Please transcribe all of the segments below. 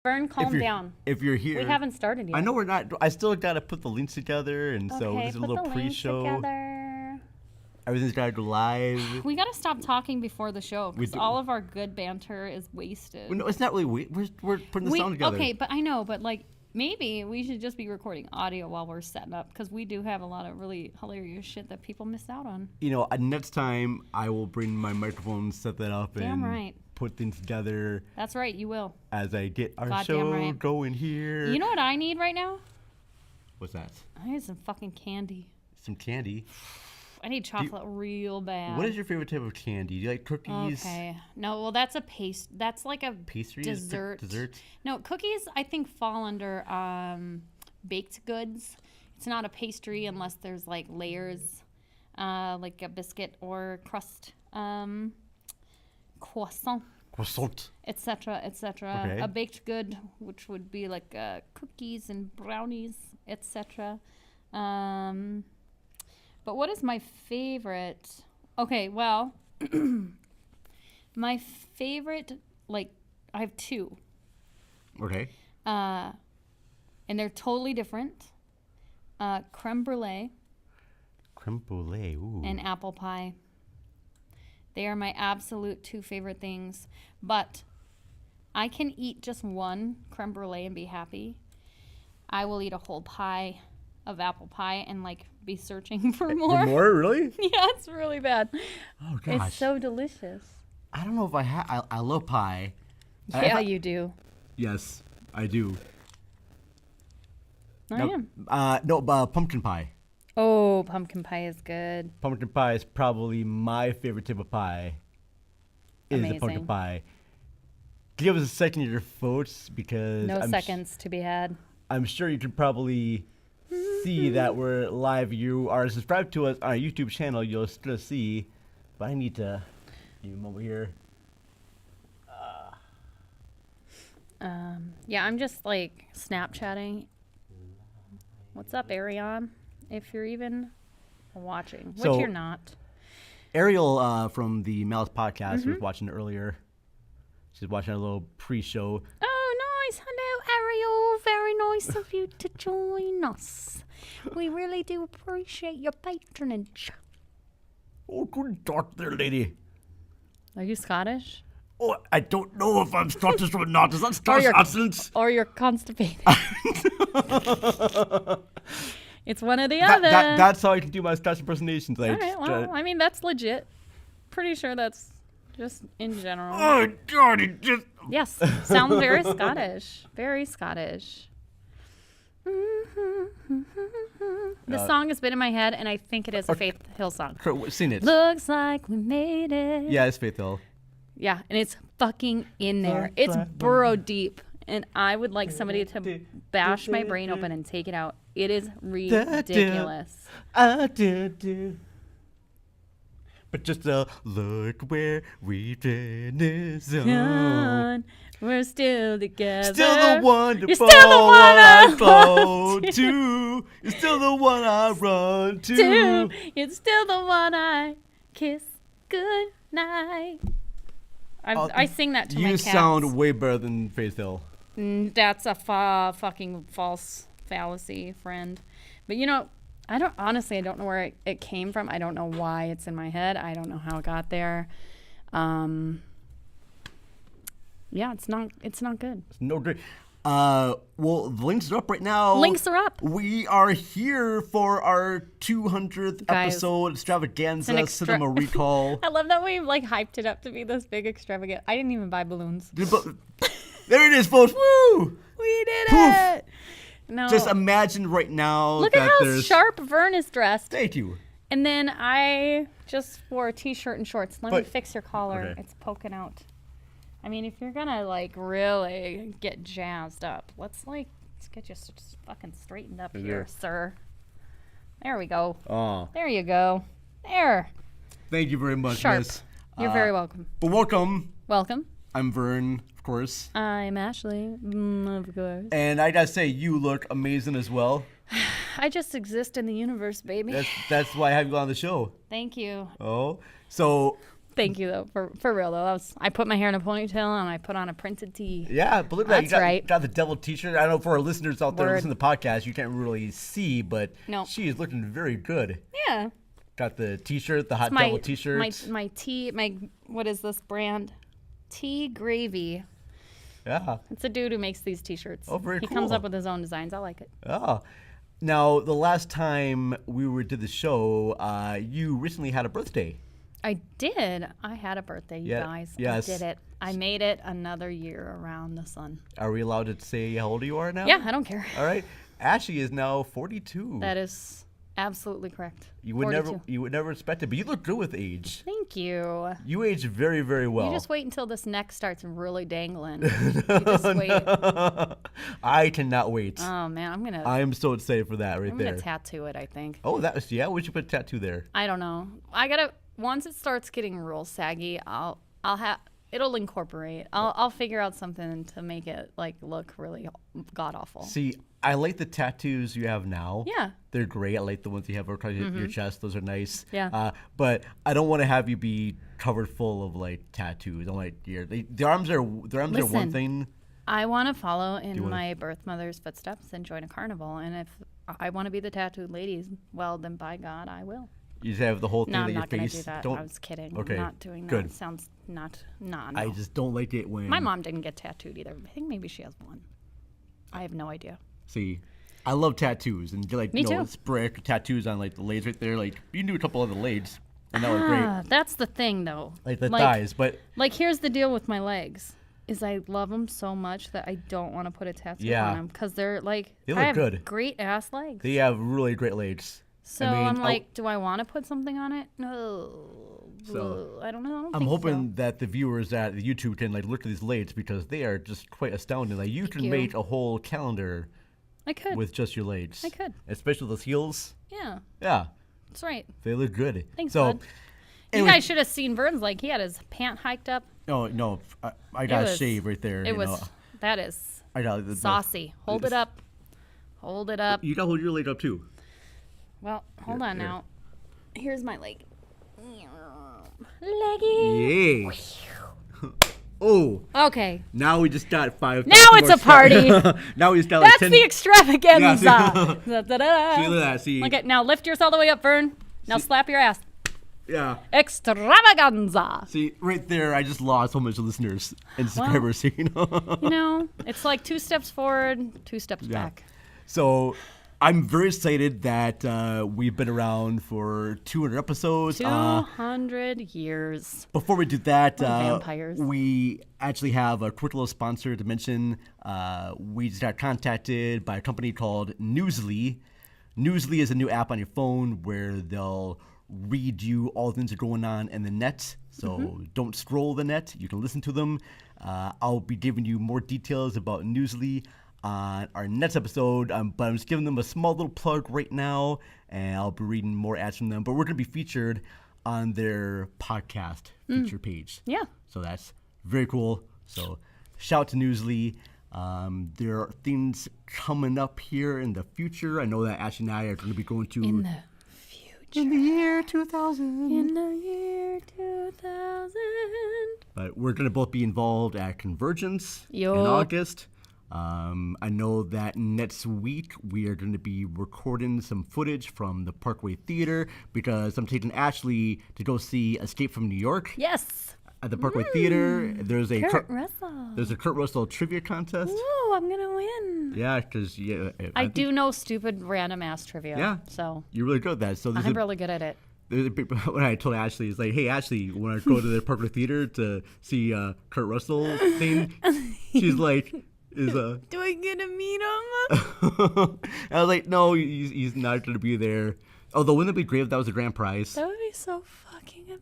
Vern, calm down. If you're here, we haven't started yet. I know we're not. I still got to put the links together, and so Okay, this is a put little the links pre-show. together. Everything's got to go live. We got to stop talking before the show because do. all of our good banter is wasted. Well, no, it's not really. We're putting the sound together. Okay, but I know, but like maybe we should just be recording audio while we're setting up because we do have a lot of really hilarious shit that people miss out on. You know, next time I will bring my microphone, set that up, Damn and right. put things together. That's right, you will. As I get our Goddamn show right. going here. You know what I need right now? What's that? I need some fucking candy. Some candy. I need chocolate real bad. What is your favorite type of candy? Do you like cookies? Okay. No, well, that's a paste. That's like a Pastry? dessert. Dessert? No, cookies I think fall under baked goods. It's not a pastry unless there's like layers, like a biscuit or crust, croissant, etc., etc. Okay. A baked good, which would be like cookies and brownies, etc. But what is my favorite? Okay, well, my favorite, like, I have two. Okay. And they're totally different. Creme brulee. Creme brulee, ooh. And apple pie. They are my absolute two favorite things. But I can eat just one creme brulee and be happy. I will eat a whole pie of apple pie and like be searching for more. For more, really? Yeah, it's really bad. Oh gosh, it's so delicious. I don't know if I have. I love pie. Yeah, you do. Yes, I do. I am. Pumpkin pie. Oh, pumpkin pie is good. Pumpkin pie is probably my favorite type of pie. Is the pumpkin pie. Give us a second of your votes because no seconds to be had. I'm sure you can probably see that we're live. You are subscribed to us on our YouTube channel. You'll still see, but I need to give him over here. Yeah, I'm just like Snapchatting. What's up, Arion? If you're even watching, which you're not. Ariel from the Malice podcast was watching it earlier. She's watching a little pre-show. Oh, nice. Hello, Ariel. Very nice of you to join us. We really do appreciate your patronage. Oh, good talk there, lady. Are you Scottish? Oh, I don't know if I'm Scottish or not. Is that Scottish accent? Or you're constipated. It's one or the other. That's how I can do my Scottish impersonations. All right, well, I mean, that's legit. Pretty sure that's just in general. Oh, God, it just... Yes, sounds very Scottish. Very Scottish. The song has been in my head, and I think it is a Faith Hill song. Sing it. Looks like we made it. Yeah, it's Faith Hill. Yeah, and it's fucking in there. It's burrow deep, and I would like somebody to bash my brain open and take it out. It is ridiculous. But just look where we've been. So we're still together. Still the wonderful. You're still the one I go to. You're still the one I run to. You're still the one I kiss good night. I sing that to my cats. You sound way better than Faith Hill. That's a fucking false fallacy, friend. But you know, I don't know where it came from. I don't know why it's in my head. I don't know how it got there. Yeah, it's not good. It's no good. Well, the links are up right now. Links are up. We are here for our 200th episode extravaganza cinema recall. I love that we like hyped it up to be this big extravagant. I didn't even buy balloons. There it is, folks. Woo! We did it. No. Just imagine right now. Look at how sharp Vern is dressed. Thank you. And then I just wore a t-shirt and shorts. Let me fix your collar. Okay. It's poking out. I mean, if you're gonna like really get jazzed up, let's get you fucking straightened up here, sir. There we go. Oh. There you go. There. Thank you very much, Sharp. Miss. You're very welcome. But welcome. Welcome. I'm Vern, of course. I'm Ashley, of course. And I gotta say, you look amazing as well. I just exist in the universe, baby. That's why I have you on the show. Thank you. Oh, so Thank you, though. For real, though. I put my hair in a ponytail, and I put on a printed tee. Yeah, believe that. That's right. You got the devil t-shirt. I know for our listeners out there listening to the podcast, you can't really see, but she is looking very good. Yeah. Got the t-shirt, the hot devil t-shirt. My what is this brand? Tea Gravy. Yeah. It's a dude who makes these t-shirts. Oh, very cool. He comes up with his own designs. I like it. Oh. Now, the last time we did the show, you recently had a birthday. I did. I had a birthday, you guys. Yes. I did it. I made it another year around the sun. Are we allowed to say how old you are now? Yeah, I don't care. All right. Ashley is now 42. That is absolutely correct. You would never expect it, but you look good with age. Thank you. You age very, very well. You just wait until this neck starts really dangling. You just wait. I cannot wait. Oh man, I'm so excited for that I'm gonna tattoo it, I think. Oh, we should put a tattoo there. I don't know. Once it starts getting real saggy, it'll incorporate. I'll figure out something to make it look really god awful. See, I like the tattoos you have now. Yeah. They're great. I like the ones you have across your chest. Those are nice. Yeah. But I don't want to have you be covered full of tattoos. I'm the arms are one thing. I want to follow in my birth mother's footsteps and join a carnival. And if I want to be the tattooed ladies, well, then by God, I will. You just have the whole thing no, that your face. No, I'm not going to do that. I was kidding. Okay. I'm not doing that. Good. It sounds no. I just don't like it when... My mom didn't get tattooed either. I think maybe she has one. I have no idea. See, I love tattoos. And Me too. Spray tattoos on the legs right there. You can do a couple of the legs. And that was great. That's the thing, though. The thighs, but... here's the deal with my legs. Is I love them so much that I don't want to put a tattoo on them. Because they're they look good. Great ass legs. They have really great legs. So I'm do I want to put something on it? No. So I don't know. I'm hoping that the viewers at the YouTube can look at these legs because they are just quite astounding. You can make a whole calendar. I could. With just your legs. I could. Especially those heels. Yeah. Yeah. That's right. They look good. Thanks, bud. You guys should have seen Vern's he had his pant hiked up. No, I got a shave right there. That is the saucy. Hold it up. Hold it up. You got to hold your leg up too. Well, hold on now. Here's my leg. Leggy. Yeah. Oh. Okay. Now we just got 5. Now it's a party. Now we just got 10. That's the extravaganza. See, look at that. See. Look at now. Lift yours all the way up, Vern. Now slap your ass. Yeah. Extravaganza. See, right there, I just lost so much listeners and subscribers. It's like 2 steps forward, 2 steps back. So I'm very excited that we've been around for 200 episodes. 200 years. Before we do that, vampires. We actually have a quick little sponsor to mention. We just got contacted by a company called Newsly. Newsly is a new app on your phone where they'll read you all the things that are going on in the net. So don't scroll the net. You can listen to them. I'll be giving you more details about Newsly on our next episode, but I'm just giving them a small little plug right now, and I'll be reading more ads from them. But we're going to be featured on their podcast feature page. Yeah. So that's very cool. So shout out to Newsly. There are things coming up here in the future. I know that Ash and I are going to be going to... In the future. In the year 2000. In the year 2000. But we're going to both be involved at Convergence in August. I know that next week we are going to be recording some footage from the Parkway Theater because I'm taking Ashley to go see Escape from New York. Yes. At the Parkway Theater. There's a Kurt Russell. There's a Kurt Russell trivia contest. Ooh, I'm going to win. Yeah, because I do know stupid random ass trivia. Yeah. So you're really good at that. So I'm really good at it. When I told Ashley, it's hey, Ashley, you want to go to the Parkway Theater to see Kurt Russell thing? She's like... Do I get to meet him? I was like, no, he's not going to be there. Although, wouldn't it be great if that was a grand prize? That would be so fucking amazing.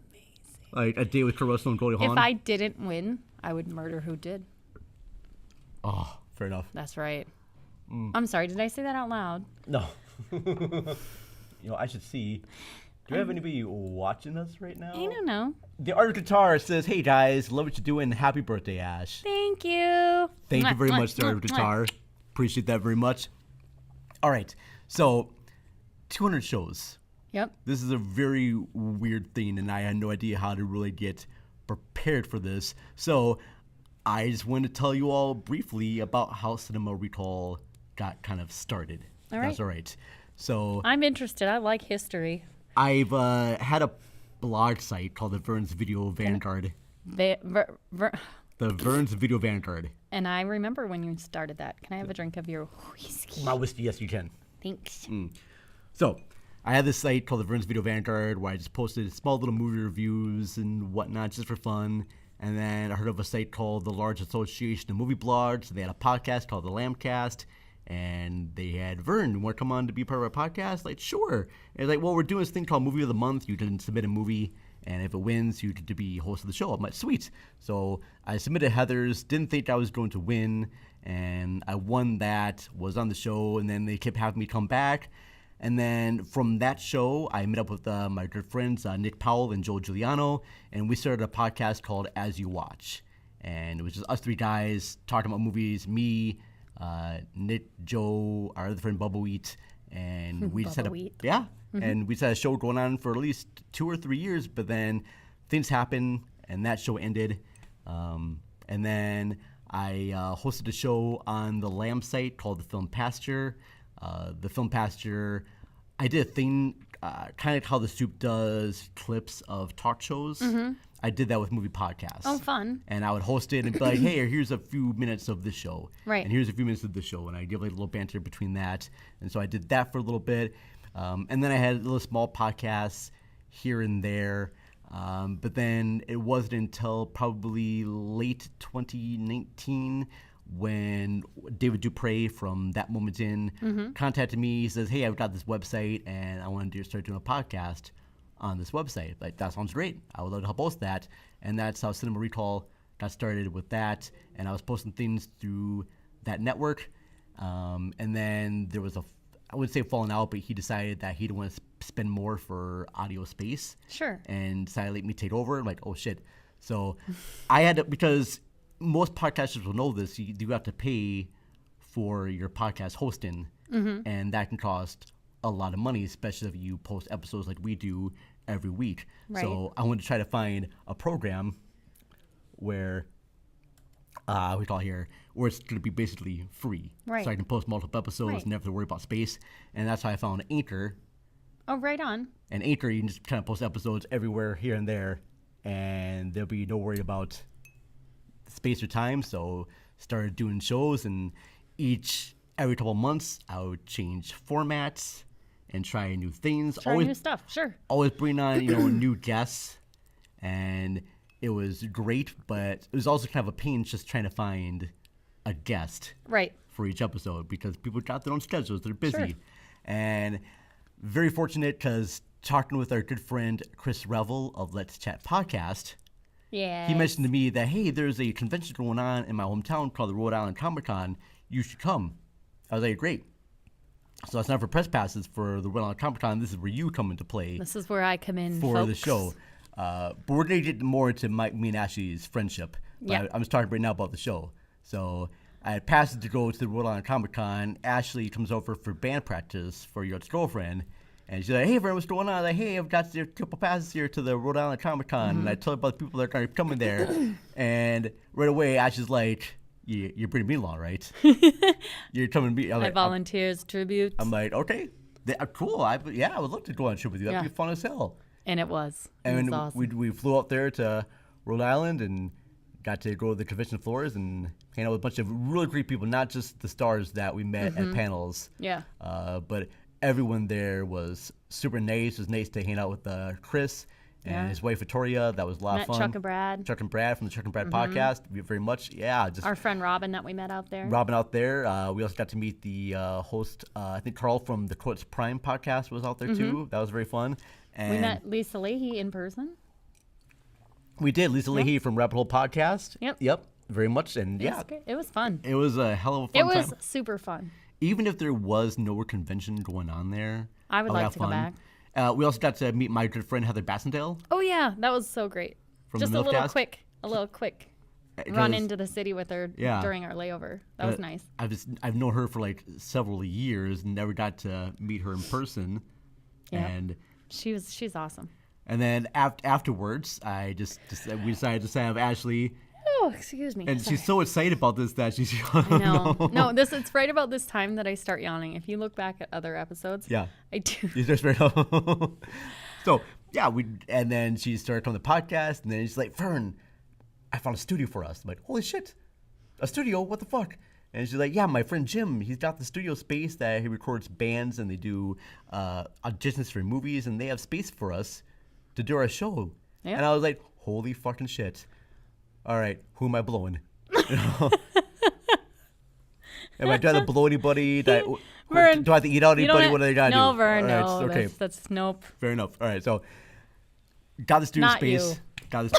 Like a day with Kurt Russell and Goldie Hawn. If I didn't win, I would murder who did. Oh, fair enough. That's right. I'm sorry, did I say that out loud? No. I should see. Do we have anybody watching us right now? I don't know. The Art of Guitar says, hey guys, love what you're doing. Happy birthday, Ash. Thank you. Thank you very much, The Art of Guitar. Appreciate that very much. All right. So, 200 shows. Yep. This is a very weird thing, and I had no idea how to really get prepared for this. So I just want to tell you all briefly about how Cinema Recall got kind of started. All right. That's all right. So I'm interested. I like history. I've had a blog site called the Vern's Video Vanguard. The Vern's Video Vanguard. And I remember when you started that. Can I have a drink of your whiskey? My whiskey, yes, you can. Thanks. So I had this site called the Vern's Video Vanguard where I just posted small little movie reviews and whatnot just for fun. And then I heard of a site called the Large Association of Movie Blogs. They had a podcast called the Lambcast. And they had Vern, you want to come on to be part of our podcast? Like, sure. And like, well, we're doing this thing called Movie of the Month. You can submit a movie, and if it wins, you get to be host of the show. I'm like, sweet. So I submitted Heather's, didn't think I was going to win, and I won that, was on the show, and then they kept having me come back. And then from that show, I met up with my good friends, Nick Powell and Joe Giuliano, and we started a podcast called As You Watch. And it was just us three guys talking about movies, me, Nick, Joe, our other friend Bubba Wheat, and we just had and we just had a show going on for at least 2 or 3 years. But then things happened, and that show ended. And then I hosted a show on the Lamb site called the Film Pasture. The Film Pasture, I did a thing kind of how the Soup does clips of talk shows. I did that with movie podcasts. Oh, fun. And I would host it and be like, hey, here's a few minutes of this show. Right. And here's a few minutes of this show. And I give like a little banter between that. And so I did that for a little bit. And then I had little small podcasts here and there. But then it wasn't until probably late 2019 when David Dupre from That Moment In contacted me. He says, hey, I've got this website and I wanted to start doing a podcast on this website. Like, that sounds great. I would love to help host that. And that's how Cinema Recall got started with that. And I was posting things through that network. And then there was I wouldn't say falling out, but he decided that he didn't want to spend more for audio space. Sure. And decided to let me take over. I'm like, oh, shit. So I had to, because most podcasters will know this, you do have to pay for your podcast hosting. And that can cost a lot of money, especially if you post episodes like we do every week. Right. So I wanted to try to find a program where where it's going to be basically free. Right. So I can post multiple episodes Right. and never have to worry about space. And that's how I found Anchor. Oh, right on. And Anchor, you can just kind of post episodes everywhere here and there, and there'll be no worry about space or time. So started doing shows, and every couple of months I would change formats and try new things. Try new stuff, sure. Always bring on new guests, and it was great. But it was also kind of a pain just trying to find a guest Right. for each episode because people got their own schedules. They're busy, Sure. and very fortunate because talking with our good friend Chris Revel of Let's Chat Podcast. Yeah. He mentioned to me that, hey, there's a convention going on in my hometown called the Rhode Island Comic-Con. You should come. I was like, great. So it's not for press passes for the Rhode Island Comic-Con. This is where you come into play This is where I come in, for folks. the show. But we're going to get more into me and Ashley's friendship. But Yeah. I'm just talking right now about the show. So I had passes to go to the Rhode Island Comic-Con. Ashley comes over for band practice for your ex-girlfriend. And she's like, hey, Vern, what's going on? I'm like, hey, I've got your couple passes here to the Rhode Island Comic-Con. And I tell her about the people that are going to be coming there. And right away, Ashley's like, you're bringing me along, right? You're coming to me. I volunteer as tribute. I'm like, okay, cool. I would love to go on a trip with you. That'd be fun as hell. And it was. It And was awesome. we flew up there to Rhode Island and got to go to the convention floors and hang out with a bunch of really great people, not just the stars that we met at panels. Yeah. But everyone there was super nice. It was nice to hang out with Chris and his wife Victoria. That was a lot Met of fun. Chuck and Brad. Chuck and Brad from the Chuck and Brad podcast. Very much. Yeah. Just Our friend Robin that we met out there. Robin out there. We also got to meet the host. I think Carl from the Quotes Prime podcast was out there too. That was very fun. And We met Lisa Leahy in person. we did. Lisa Leahy from Rabbit Hole Podcast. Yep. Very much. And It was great. It was fun. it was a hell of a fun It was time. super fun. Even if there was no convention going on there, I would like have to go fun. back. We also got to meet my good friend Heather Bassendale. Oh yeah, that was so great. From Just the a little Milfcast? quick run 'Cause, into the city with her during our layover. That was nice. I've known her for like several years and never got to meet her in person. Yeah. And She's awesome. And then afterwards, we decided to have Ashley. Oh, excuse me. And Sorry. she's so excited about this that she's. I know. No, it's right about this time that I start yawning. If you look back at other episodes, yeah, I do. You just right up. So yeah, and then she started on the podcast, and then she's like, Fern, I found a studio for us. I'm like, holy shit, a studio? What the fuck? And she's like, yeah, my friend Jim, he's got the studio space that he records bands and they do auditions for movies, and they have space for us to do our show. Yeah. And I was like, holy fucking shit. All right, who am I blowing? Am I trying to blow anybody? Do I have to eat out anybody? What do I got to do? No, Vern, right, no. Okay. That's nope. Fair enough. All right, so got the studio Not space. You. Got this.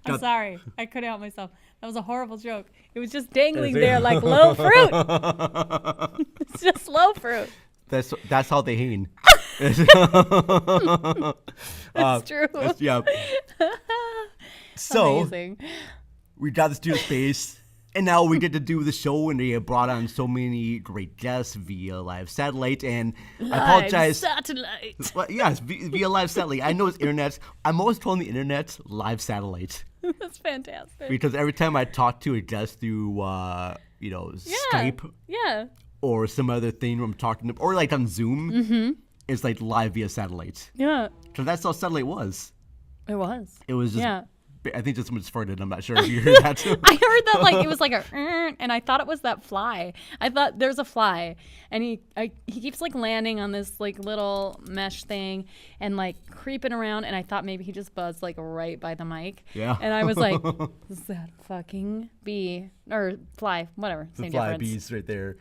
I'm sorry. I couldn't help myself. That was a horrible joke. It was just dangling there like low fruit. It's just low fruit. That's how they hang. That's true. Yeah. So amazing. We got the studio space, and now we get to do the show, and they have brought on so many great guests via live satellite. And I apologize. Satellite. Well, yes, via live satellite. I know it's internet. I'm always calling the internet live satellite. That's fantastic. Because every time I talk to a guest through, Skype. Yeah. Or some other thing where I'm talking to, or like on Zoom, it's like live via satellite. Yeah. Because that's how satellite was. It was. It was just, yeah. I think just someone just farted. I'm not sure if you heard that too. I heard that like it was like a, and I thought it was that fly. I thought there's a fly, and he keeps like landing on this like little mesh thing and like creeping around, and I thought maybe he just buzzed like right by the mic. Yeah. And I was like, is that fucking bee or fly? Whatever. Same the fly difference. bees right there.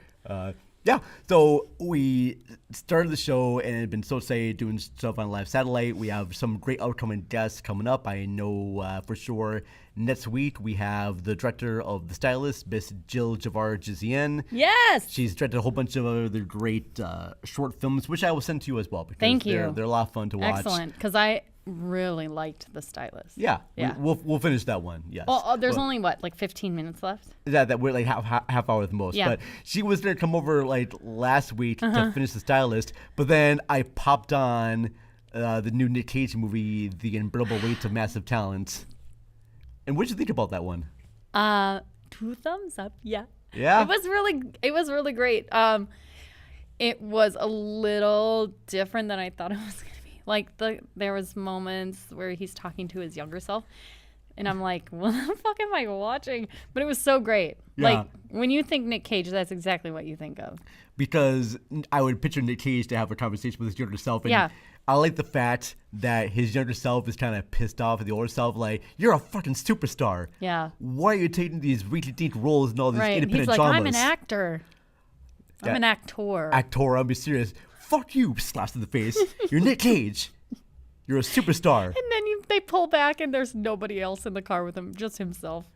Yeah, so we started the show and had been so excited doing stuff on live satellite. We have some great upcoming guests coming up. I know for sure next week we have the director of The Stylist, Miss Jill Javar-Jizian. Yes! She's directed a whole bunch of other great short films, which I will send to you as well. Because Thank you. They're a lot of fun to watch. Excellent, because I really liked The Stylist. Yeah. We'll finish that one, yes. Well, there's only, like 15 minutes left? That we're like half hour at the most. Yeah. But she was going to come over like last week to finish The Stylist, but then I popped on the new Nick Cage movie, The Unbearable Weight of Massive Talent. And what did you think about that one? 2 thumbs up, yeah. Yeah? It was really great. It was a little different than I thought it was going to be. Like, there was moments where he's talking to his younger self, and I'm like, what the fuck am I watching? But it was so great. Yeah. Like, when you think Nick Cage, that's exactly what you think of. Because I would picture Nick Cage to have a conversation with his younger self. And I like the fact that his younger self is kind of pissed off at the older self, like, you're a fucking superstar. Yeah. Why are you taking these rinky-dink roles and all these independent He's like, dramas? I'm an actor. I'm an actor. Actor, I'll be serious. Fuck you, slaps in the face. You're Nick Cage. You're a superstar. And then they pull back and there's nobody else in the car with him, just himself.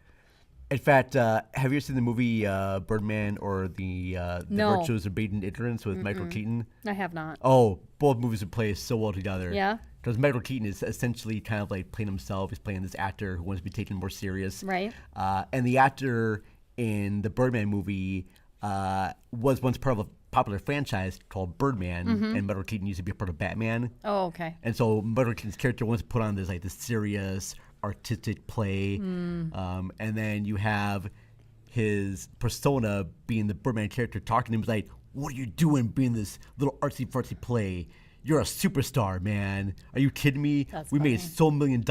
In fact, have you ever seen the movie Birdman or the No. Virtues of Being Ignorance with Michael Keaton? I have not. Oh, both movies would play so well together. Yeah? Because Michael Keaton is essentially kind of like playing himself. He's playing this actor who wants to be taken more serious. Right. And the actor in the Birdman movie was once part of a popular franchise called Birdman, and Michael Keaton used to be a part of Batman. Oh, okay. And so Michael Keaton's character wants to put on this serious artistic play, and then you have his persona being the Birdman character talking to him like, "What are you doing being this little artsy fartsy play? You're a superstar, man. Are you kidding me? That's we funny. made so $1 million."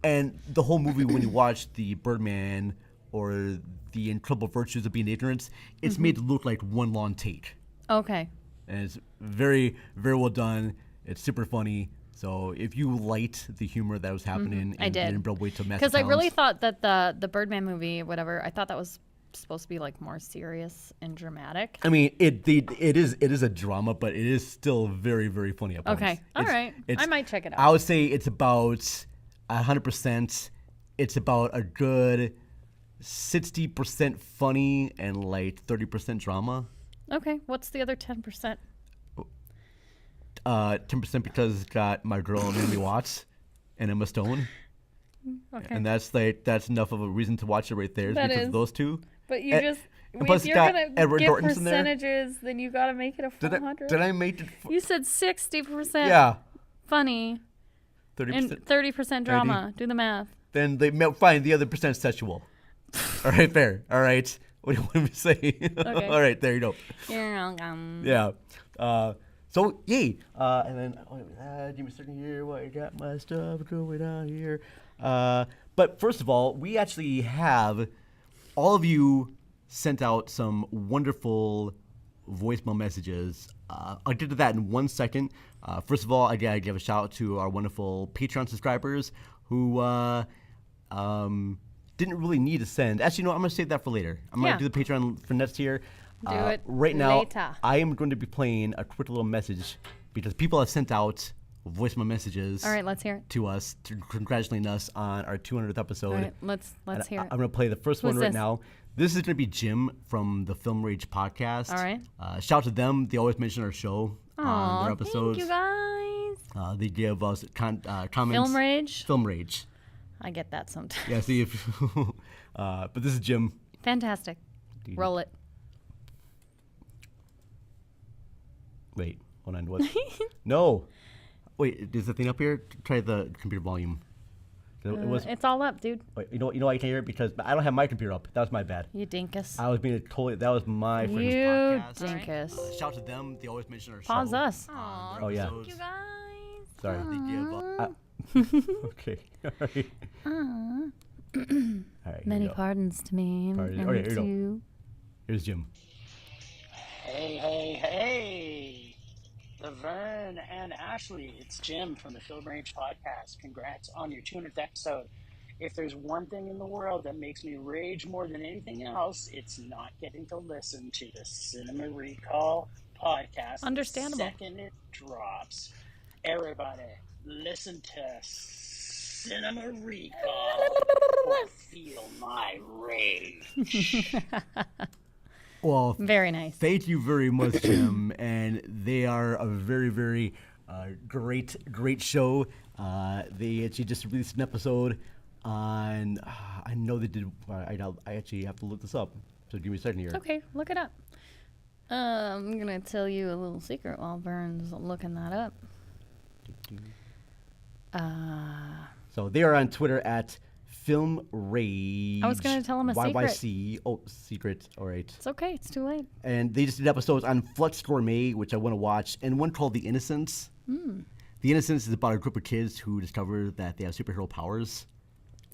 And the whole movie, when you watch the Birdman or the Incredible Virtues of Being Ignorant, it's made to look like one long take. Okay. And it's very, very well done. It's super funny. So if you liked the humor that was happening, I did. Because I really thought that the Birdman movie, whatever, I thought that was supposed to be like more serious and dramatic. I mean, it is a drama, but it is still very, very funny at points. Okay, all right. I might check it out. I would say it's about 100%. It's about a good 60% funny and like 30% drama. Okay, what's the other 10%? 10% because it's got my girl Naomi Watts and Emma Stone. Okay. And that's enough of a reason to watch it right there. That because is. of those two. But you And plus, if it's you're got gonna Edward give Norton's in there. percentages, then you gotta make it a full 100. Did I make it? You said 60% Yeah. funny 30%. and 30% drama. Do the math. Then they find the other percent sexual. All right, fair. All right. What do you want me to say? Okay. All right, there you go. You're welcome. Yeah. So, yay. And then, give me a second here. What I got my stuff going on here. But first of all, we actually have all of you sent out some wonderful voicemail messages. I'll get to that in 1 second. First of all, I gotta give a shout out to our wonderful Patreon subscribers who didn't really need to send. Actually, no, I'm gonna save that for later. I'm gonna do the Patreon for next year. Do it right now. later. I am going to be playing a quick little message because people have sent out voicemail messages. All right, let's hear it. To us, congratulating us on our 200th episode. All right, let's hear it. I'm going to play the first Who's one right this? now. This is going to be Jim from the Film Rage podcast. All right. Shout out to them. They always mention our show on their episodes. Thank you guys. They give us comments. Film Rage? Film Rage. I get that sometimes. Yeah, see if. But this is Jim. Fantastic. Roll it. Wait, hold on. What? No. Wait, is the thing up here? Try the computer volume. It's all up, dude. Wait, you know I can't hear it because I don't have my computer up. That was my bad. You dinkus. I was being totally. That was my friend's You podcast. dinkus. Shout out to them. They always mention our Pause show. us. Oh yeah. Thank you guys. Sorry. They give okay. All right. All right. Many pardons to me. Pardon. And Okay, here to we go. you. Here's Jim. Hey, Laverne and Ashley, it's Jim from the Film Range podcast. Congrats on your 200th episode. If there's one thing in the world that makes me rage more than anything else, it's not getting to listen to the Cinema Recall podcast. Understandable. The second it drops. Everybody, listen to Cinema Recall or feel my rage. Well, Very nice. thank you very much, Jim. And they are a very, very great show. They actually just released an episode on. I know they did. I actually have to look this up. So give me a second here. Okay, look it up. I'm going to tell you a little secret while Vern's looking that up. So they are on Twitter at Film Rage. I was gonna tell him a secret. YYC. Oh, secret. All right. It's okay. It's too late. And they just did episodes on Flux Gourmet, which I want to watch, and one called The Innocents. The Innocents is about a group of kids who discover that they have superhero powers.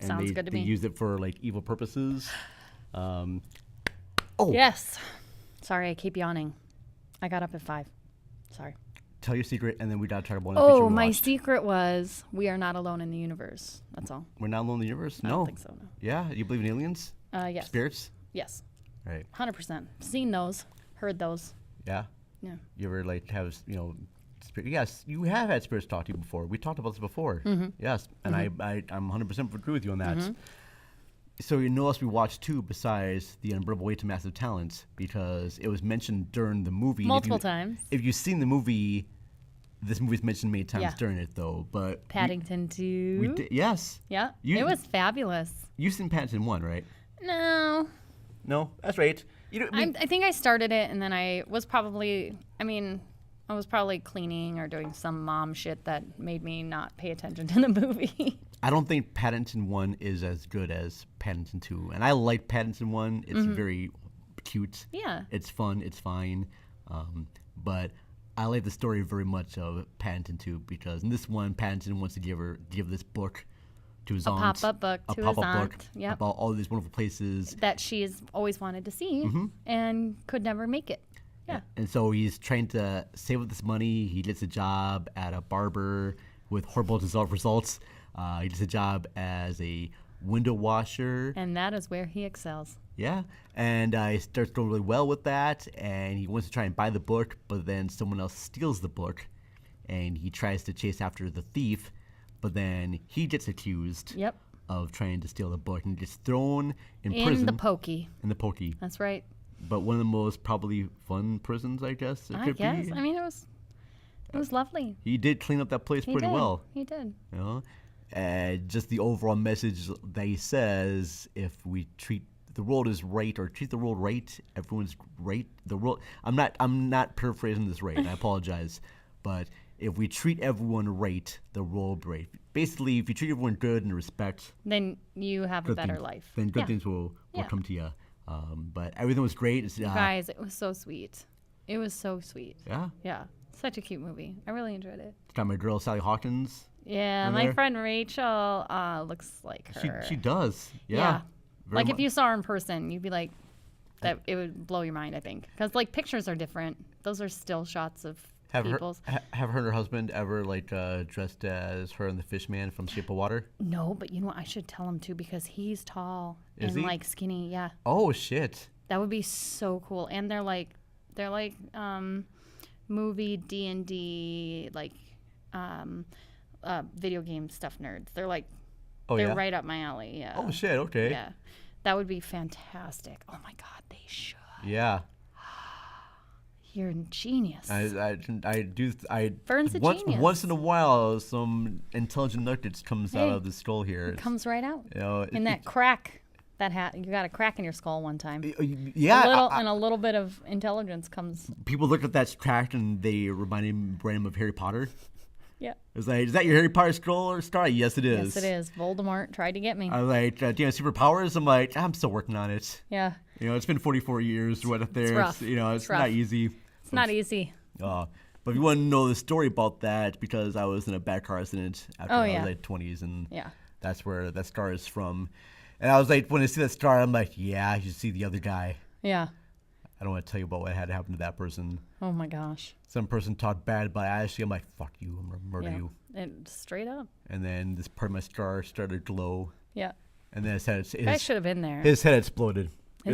And Sounds good to they me. use it for like evil purposes. Yes. Sorry, I keep yawning. I got up at 5. Sorry. Tell your secret, and then we gotta try to one. Oh, my secret was we are not alone in the universe. That's all. We're not alone in the universe. I No. don't think so. No. Yeah, you believe in aliens? Yes. Spirits? Yes. Right. 100%. Seen those. Heard those. Yeah. Yeah. You ever like have spirit? Yes, you have had spirits talk to you before. We talked about this before. Yes, and I'm 100% agree with you on that. So you know, else we watched too besides the Unbearable Weight of Massive Talent because it was mentioned during the movie. Multiple times. If you've seen the movie, this movie's mentioned many times Yeah. during it though. But Paddington 2. yes. Yeah. You- It was fabulous. You've seen Paddington 1, right? No. No, that's right. You know, I think I started it and then I was probably cleaning or doing some mom shit that made me not pay attention to the movie. I don't think Paddington 1 is as good as Paddington 2. And I like Paddington 1. It's very cute. Yeah. It's fun. It's fine. But I like the story very much of Paddington 2 because in this one, Paddington wants to give this book to his aunt. pop-up book to his aunt. Book Yep. about all these wonderful places. That she's always wanted to see and could never make it. Yeah. And so he's trying to save up this money. He gets a job at a barber with horrible results. He gets a job as a window washer. And that is where he excels. Yeah, and he starts doing really well with that, and he wants to try and buy the book, but then someone else steals the book, and he tries to chase after the thief, but then he gets accused Yep. of trying to steal the book and gets thrown in In prison. the pokey. In the pokey. That's right. But one of the most probably fun prisons, I guess. It I could guess. be. I mean, it was lovely. He did clean up that place He pretty did. well. He did. You know? And just the overall message that he says, if we treat the world is right or treat the world right, everyone's right. The world. I'm not paraphrasing this right. And I apologize, but if we treat everyone right, the world will be right. Basically, if you treat everyone good and respect, then you have a better life. Then good things will come to you. But everything was great. Guys, it was so sweet. It was so sweet. Yeah. Yeah. Such a cute movie. I really enjoyed it. Got my girl Sally Hawkins. Yeah, my friend Rachel looks like her. She does. Yeah. Like if you saw her in person, you'd be like, that it would blow your mind, I think. Because like pictures are different. Those are still shots of people's. Have her and her husband ever like dressed as her and the fish man from Shape of Water? No, but you know what? I should tell him too because he's tall and like skinny. Yeah. Oh shit. That would be so cool. And they're like movie D&D like video game stuff nerds. They're like they're right up my alley. Yeah. Oh shit. Okay. Yeah. That would be fantastic. Oh my god, they should. Yeah. You're a genius. I do. Vern's a genius. Once in a while, some intelligent nuggets comes out of the skull here. It comes right out. You know, in that crack, you got a crack in your skull one time. Yeah. And a little bit of intelligence comes. People look at that crack and they remind him of Harry Potter. Yeah. It's like, is that your Harry Potter skull or star? Yes, it is. Yes, it is. Voldemort tried to get me. I was like, do you have superpowers? I'm like, I'm still working on it. Yeah. You know, it's been 44 years right up there. It's rough. It's not easy. It's not easy. But if you want to know the story about that, because I was in a bad car accident after I was like 20s, and that's where that scar is from. And I was like, when I see that scar, I'm like, yeah, you should see the other guy. Yeah. I don't want to tell you about what had happened to that person. Oh my gosh. Some person talked bad about Ashley. I'm like, fuck you. I'm going to murder you. And straight up. And then this part of my scar started to glow. Yeah. And then his head, I should have been there. His head exploded. It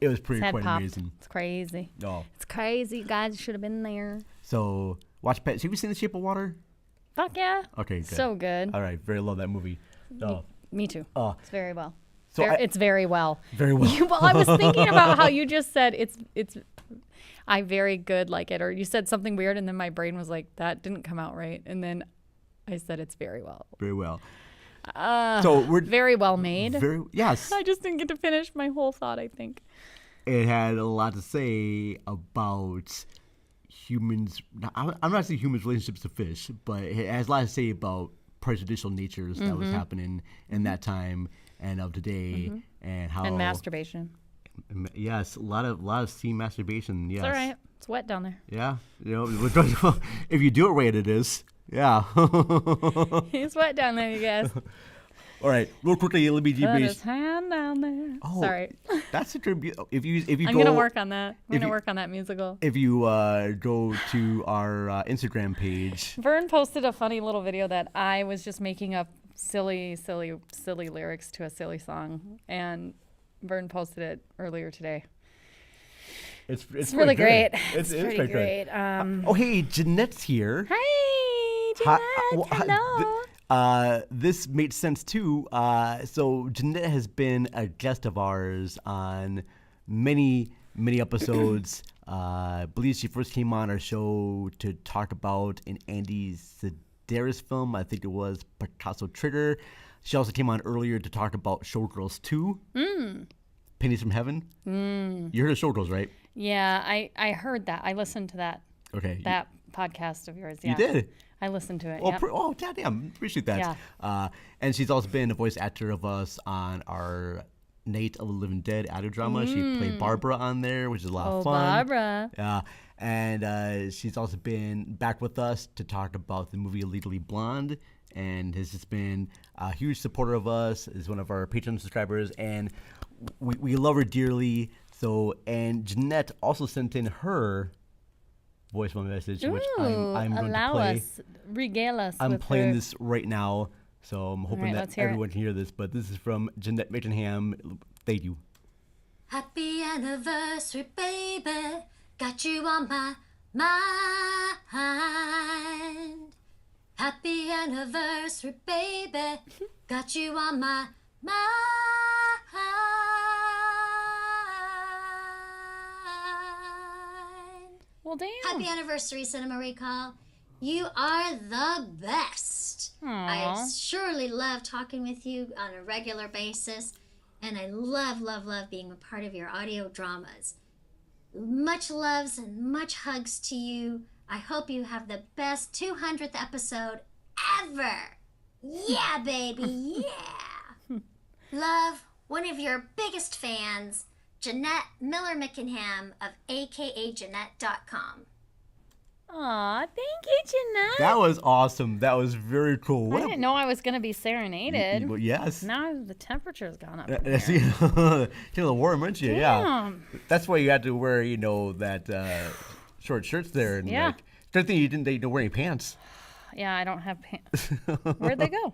was pretty quite popped. amazing. It's crazy. Oh. It's crazy. You guys should have been there. So, watch Pet. Have you seen The Shape of Water? Fuck yeah. Okay, good. So good. All right, very love that movie. Me too. It's very well. So it's very well. Very well. Well, I was thinking about how you just said it's I very good like it, or you said something weird, and then my brain was like, that didn't come out right, and then I said it's very well. Very well. So we're very well made. Yes. I just didn't get to finish my whole thought, I think. It had a lot to say about humans. I'm not saying humans' relationships to fish, but it has a lot to say about prejudicial natures that was happening in that time and of today, and how and masturbation. Yes, a lot of sea masturbation. Yes, it's all right. It's wet down there. Yeah, if you do it right, it is. Yeah. It's wet down there, you guys. All right, real quickly, let me Put his hand down there. Oh, sorry. That's a tribute. If you I'm gonna work on that. I'm gonna work on that musical. If you go to our Instagram page, Vern posted a funny little video that I was just making up silly lyrics to a silly song, and Vern posted it earlier today. It's really great. It's pretty great. Oh, hey, Jeanette's here. Hey, Jeanette. Hello. This made sense too. So Jeanette has been a guest of ours on many episodes. I believe she first came on our show to talk about an Andy Sedaris film. I think it was Picasso Trigger. She also came on earlier to talk about Showgirls 2. Pennies from Heaven. You heard of Showgirls, right? Yeah, I heard that. I listened to that. Okay. That podcast of yours. Yeah. You did? I listened to it. Oh, goddamn. Appreciate that. Yeah. And she's also been a voice actor of us on our Night of the Living Dead audio drama. She played Barbara on there, which is a lot of fun. Barbara. Yeah. And she's also been back with us to talk about the movie Legally Blonde, and has just been a huge supporter of us, is one of our Patreon subscribers, and we love her dearly. So, and Jeanette also sent in her voicemail message, which I'm going to play. Regale us. I'm playing this right now, so I'm hoping that everyone can hear this. But this is from Jeanette Machinham. Thank you. Happy anniversary, baby. Got you on my mind. Happy anniversary, baby. Got you on my mind. Well, damn. Happy anniversary, Cinema Recall. You are the best. Aww. I surely love talking with you on a regular basis. and I love, love, love being a part of your audio dramas. Much loves and much hugs to you. I hope you have the best 200th episode ever. Yeah, baby, yeah. Love, one of your biggest fans, Jeanette Miller Mickenham of akajeanette.com. Aw, thank you, Jeanette. That was awesome. That was very cool. I didn't know I was going to be serenaded. Yes. Now the temperature's gone up. Feel a little warm, aren't you? Damn. Yeah. That's why you had to wear, that short shirts there. And Yeah. good thing you didn't wear any pants. Yeah, I don't have pants. Where'd they go?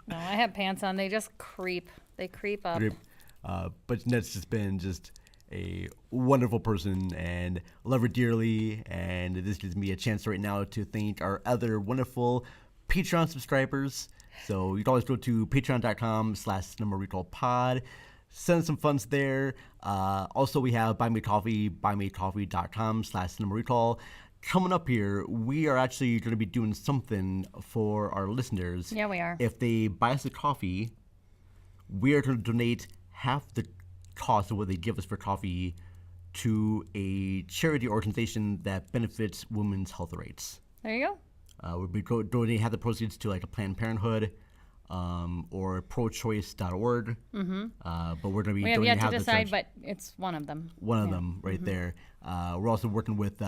No, I have pants on. They just creep. They creep up. But Jeanette's just been a wonderful person, and love her dearly. And this gives me a chance right now to thank our other wonderful Patreon subscribers. So you can always go to patreon.com/numberrecallpod. Send some funds there. Also, we have Buy Me Coffee, buymecoffee.com/numberrecall. Coming up here, we are actually going to be doing something for our listeners. Yeah, we are. If they buy us a coffee, we are going to donate half the cost of what they give us for coffee to a charity organization that benefits women's health rights. There you We'll be donating half the proceeds to like a Planned Parenthood or prochoice.org. Mm-hmm. But we're going to be We have donating yet half to the decide, charge. but it's one of them. One of them right there. We're also working with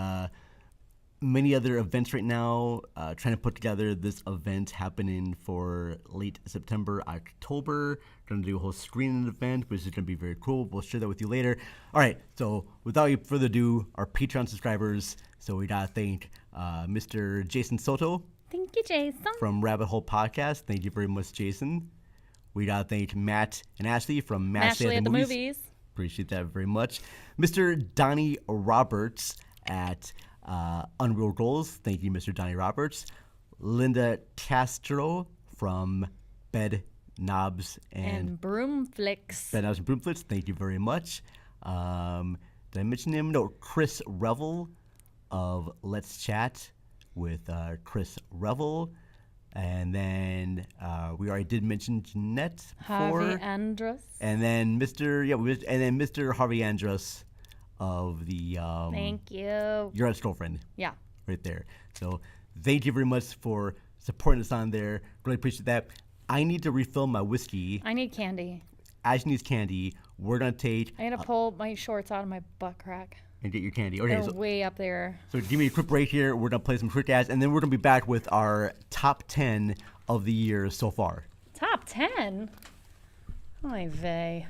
many other events right now, trying to put together this event happening for late September, October. Going to do a whole screening event, which is going to be very cool. We'll share that with you later. All right, so without further ado, our Patreon subscribers. So we got to thank Mr. Jason Soto. Thank you, Jason. From Rabbit Hole Podcast. Thank you very much, Jason. We got to thank Matt and Ashley from Ashley at the Movies. Appreciate that very much. Mr. Donnie Roberts at Unreal Goals. Thank you, Mr. Donnie Roberts. Linda Castro from Bed Knobs and Broomflicks. Bed Knobs and Broomflicks. Thank you very much. Did I mention him? No, Chris Revel of Let's Chat with Chris Revel. And then we already did mention Jeanette before. Harvey Andrus. And then Mr. Harvey Andrus of the Thank you. Your Ex-Girlfriend. Yeah. Right there. So thank you very much for supporting us on there. Really appreciate that. I need to refill my whiskey. I need candy. Ash needs candy. We're gonna take. I had to pull my shorts out of my butt crack. And get your candy. Okay, They're way up there. So give me a quick break here. We're gonna play some quick ads, and then we're gonna be back with our top 10 of the year so far. Top 10? Oy vey.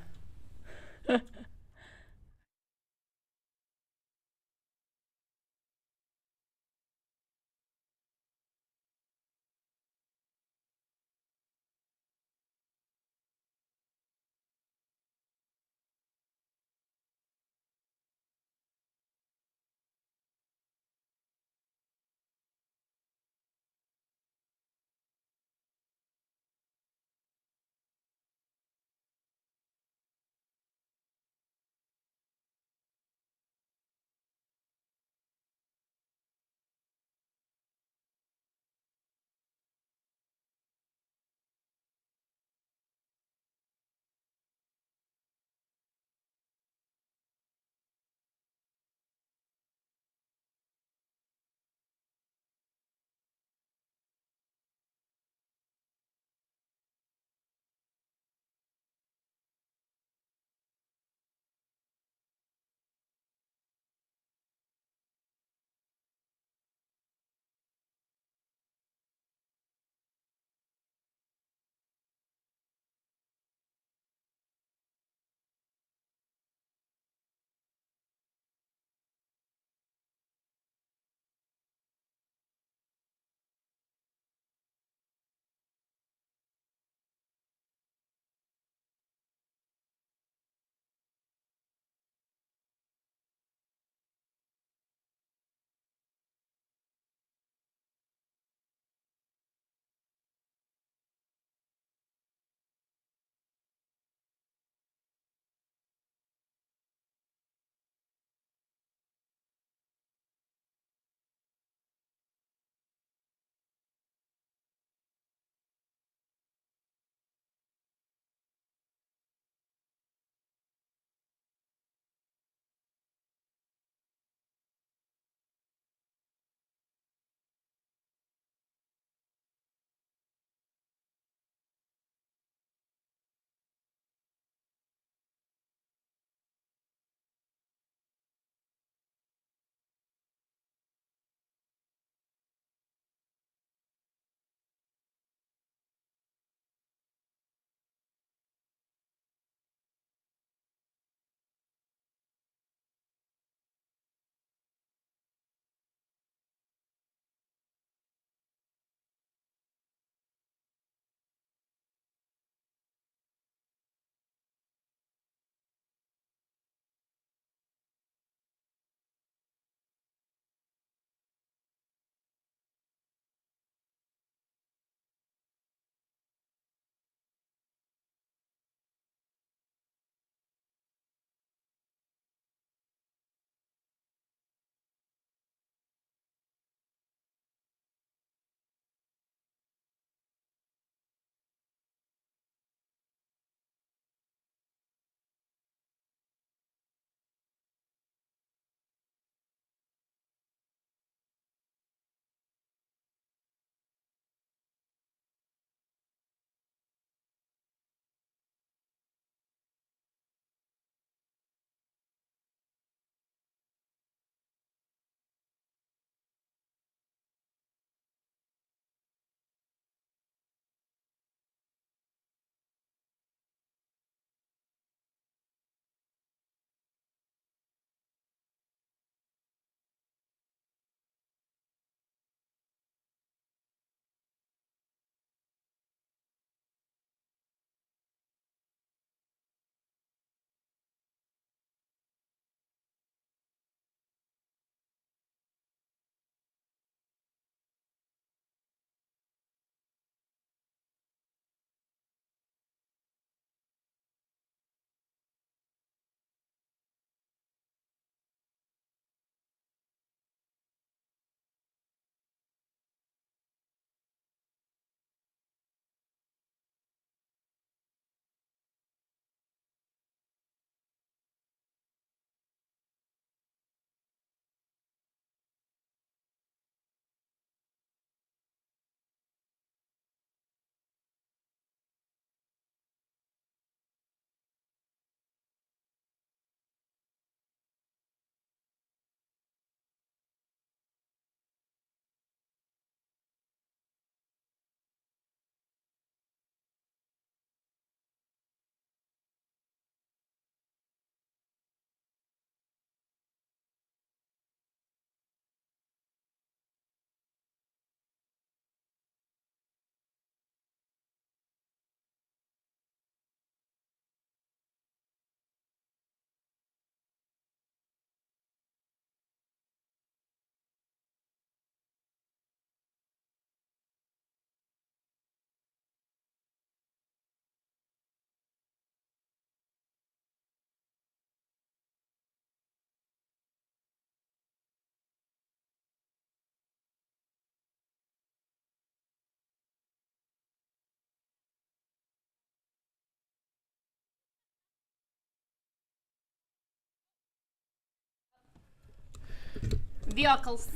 Vehicles.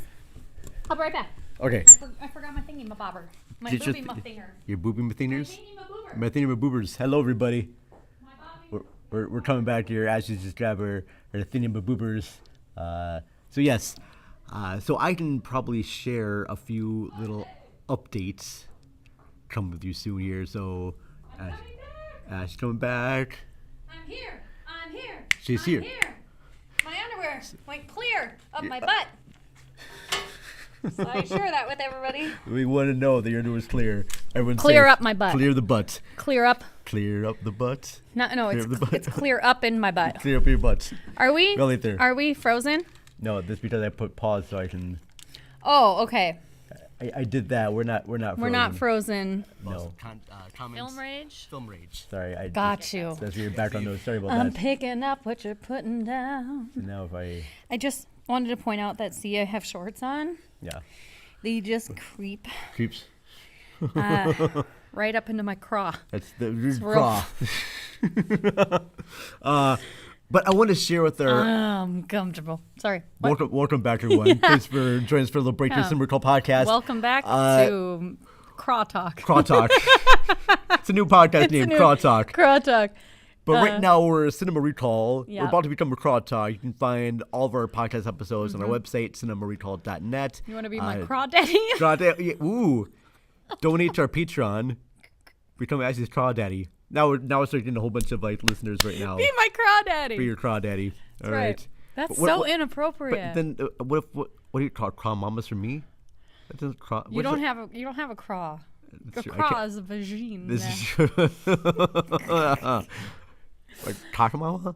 I'll be right back. Okay. I forgot my thingy, my bobber. My Did you- booby, my thinger. Your booby mathingers? Thingy, my boober. Mathiner boobers. Hello, everybody. My bobby. We're coming back here. Ashley's just grab her Athenian boobers. So yes. So I can probably share a few little updates come with you soon here. So Ash coming back. I'm here. She's here. My underwear went clear up my butt. So I share that with everybody. We want to know that your underwear is clear. Everyone Clear say, up my butt. Clear the butt. Clear up. Clear up the butt. No, Clear up the butt. it's clear up in my butt. Clear up your butt. Are we? Go later. Are we frozen? No, this because I put pause so I can. Oh, okay. I did that. We're not. We're not frozen. No. Film rage. Film rage. Sorry, I Got you. That's your background noise. Sorry about I'm that. picking up what you're putting down. So now if I just wanted to point out that I have shorts on. yeah, They just creep creeps. right up into my craw. That's the real- craw. But I want to share with our I'm comfortable. Sorry. What? welcome back everyone. Thanks for joining us for a little break. This is Recall Podcast. Welcome back to Craw Talk. Craw Talk. It's a new podcast named Craw Talk. Craw Talk. But right now we're Cinema Recall. Yeah. We're about to become a Craw Talk. You can find all of our podcast episodes on our website, cinemarecall.net. You want to be my craw daddy? Craw Daddy. Yeah, ooh. Donate to our Patreon. Become Ashley's Craw Daddy. Now we're starting getting a whole bunch of like listeners right now. Be my craw daddy. Be your Craw Daddy. All right. That's But so what- inappropriate. But then what do you call it? Craw mamas for me? That doesn't craw. you don't have a craw. A true. I craw can't- is a vagine. This is like Kakamama?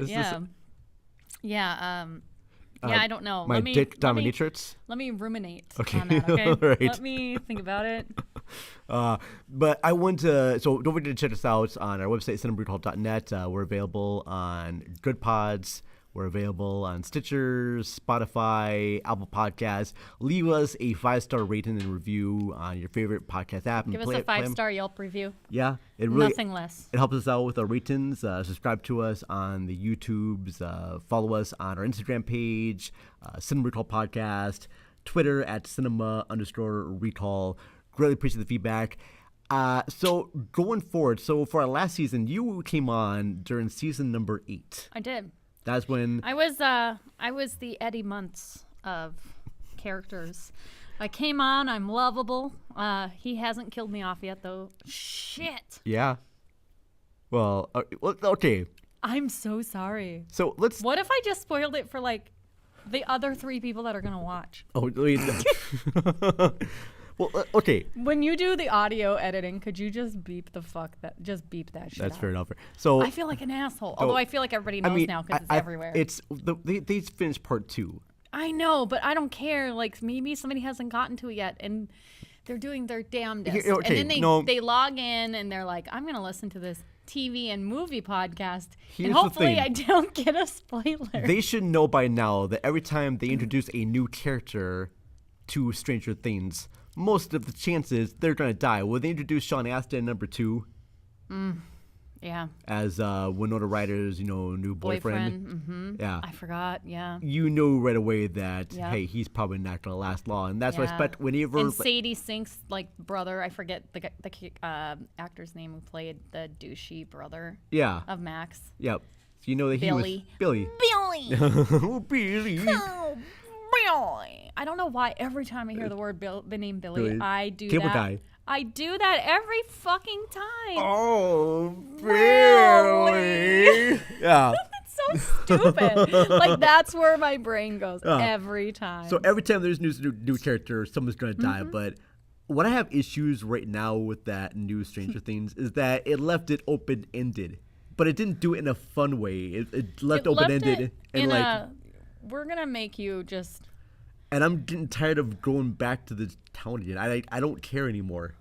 Is Yeah. this- Yeah. I don't know. My dick dominatrix? Let me ruminate Okay. on that, okay? All right. Let me think about it. But I want to, so don't forget to check us out on our website, cinemarecall.net. We're available on Good Pods. We're available on Stitcher, Spotify, Apple Podcasts. Leave us a 5-star rating and review on your favorite podcast app. And Give us a 5-star Yelp review. Yeah, it really Nothing less. It helps us out with our ratings. Subscribe to us on the YouTubes. Follow us on our Instagram page, Cinema Recall Podcast, Twitter at cinema_recall. Greatly appreciate the feedback. So going forward, so for our last season, you came on during season number 8. I did. That's when I was the Eddie Muntz of characters. I came on. I'm lovable. He hasn't killed me off yet, though. Shit. yeah. Well, okay. I'm so sorry. So let's. What if I just spoiled it for like the other 3 people that are gonna watch? Oh, wait. Well, okay. When you do the audio editing, could you just beep that shit That's out? fair enough. So I feel like an asshole. Although I feel like everybody knows now because it's everywhere. They finished part 2. I know, but I don't care. Like maybe somebody hasn't gotten to it yet, and they're doing their damnedest. Okay, and then they log in and they're like, I'm gonna listen to this TV and movie podcast, Here's and the hopefully thing. I don't get a spoiler. They should know by now that every time they introduce a new character to Stranger Things, most of the chances they're gonna die. Will they introduce Sean Astin number 2 yeah, as Winona Ryder's new boyfriend? Mm-hmm. Yeah. I forgot. Yeah. You know right away that Yeah. hey, he's probably not gonna last long, and that's what I Yeah. expect whenever. And Sadie Sink's like brother, I forget the actor's name who played the douchey brother yeah, of Max. yep. So you know that Billy. he was Billy. Billy. Oh, Billy. Oh, Billy. I don't know why every time I hear the word the name Billy, Billy. I do Cable that. guy. I do that every fucking time. Oh, Billy. Billy. Yeah. It's so stupid. Like that's where my brain goes every time. So every time there's new character, someone's gonna die. Mm-hmm. But what I have issues right now with that new Stranger Things is that it left it open ended, but it didn't do it in a fun way. It left open ended and like. We're gonna make you just. And I'm getting tired of going back to the town again. I don't care anymore.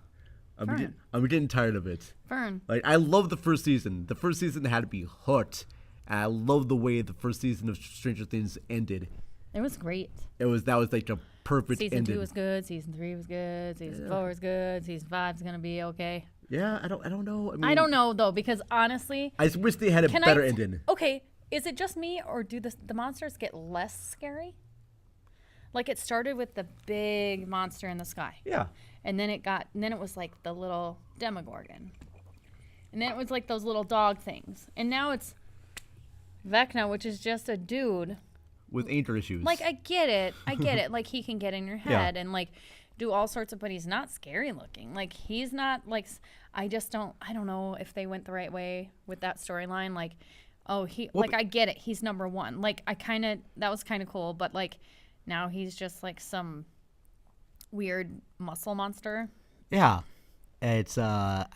I'm getting tired of it. Vern. Like I love the first season. The first season had to be hooked. And I love the way the first season of Stranger Things ended. It was great. That was like a perfect Season ending. 2 was good. Season 3 was good. Season 4 was good. Season 5 is gonna be okay. Yeah, I don't know. I don't know though because honestly, I just wish they had a better ending. Okay, is it just me or do the monsters get less scary? Like it started with the big monster in the sky. Yeah. And then it was like the little Demogorgon. And then it was like those little dog things. And now it's Vecna, which is just a dude with anger issues. Like I get it. Like he can get in your head and like do all sorts of, but he's not scary looking. Like he's not like, I don't know if they went the right way with that storyline. Like, I get it. He's number one. Like that was kind of cool, but like now he's just like some weird muscle monster. Yeah. It's I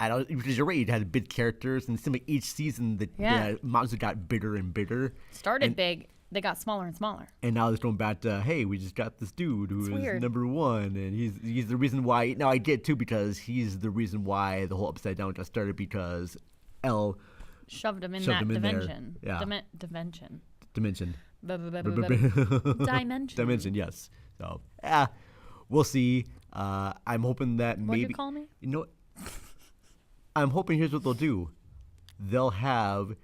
don't, because you're right, you had big characters, and it seemed like each season the monsters got bigger and bigger. Started big, they got smaller and smaller. And now it's going back to, hey, we just got this dude who is number one, and he's the reason why. Now I get too, because he's the reason why the whole Upside Down got started, because Elle shoved him in that dimension. There. Yeah. Dimension. Dimension. Dimension. Yes. So we'll see. I'm hoping that maybe. What'd you call me? You know, I'm hoping here's what they'll do. They'll have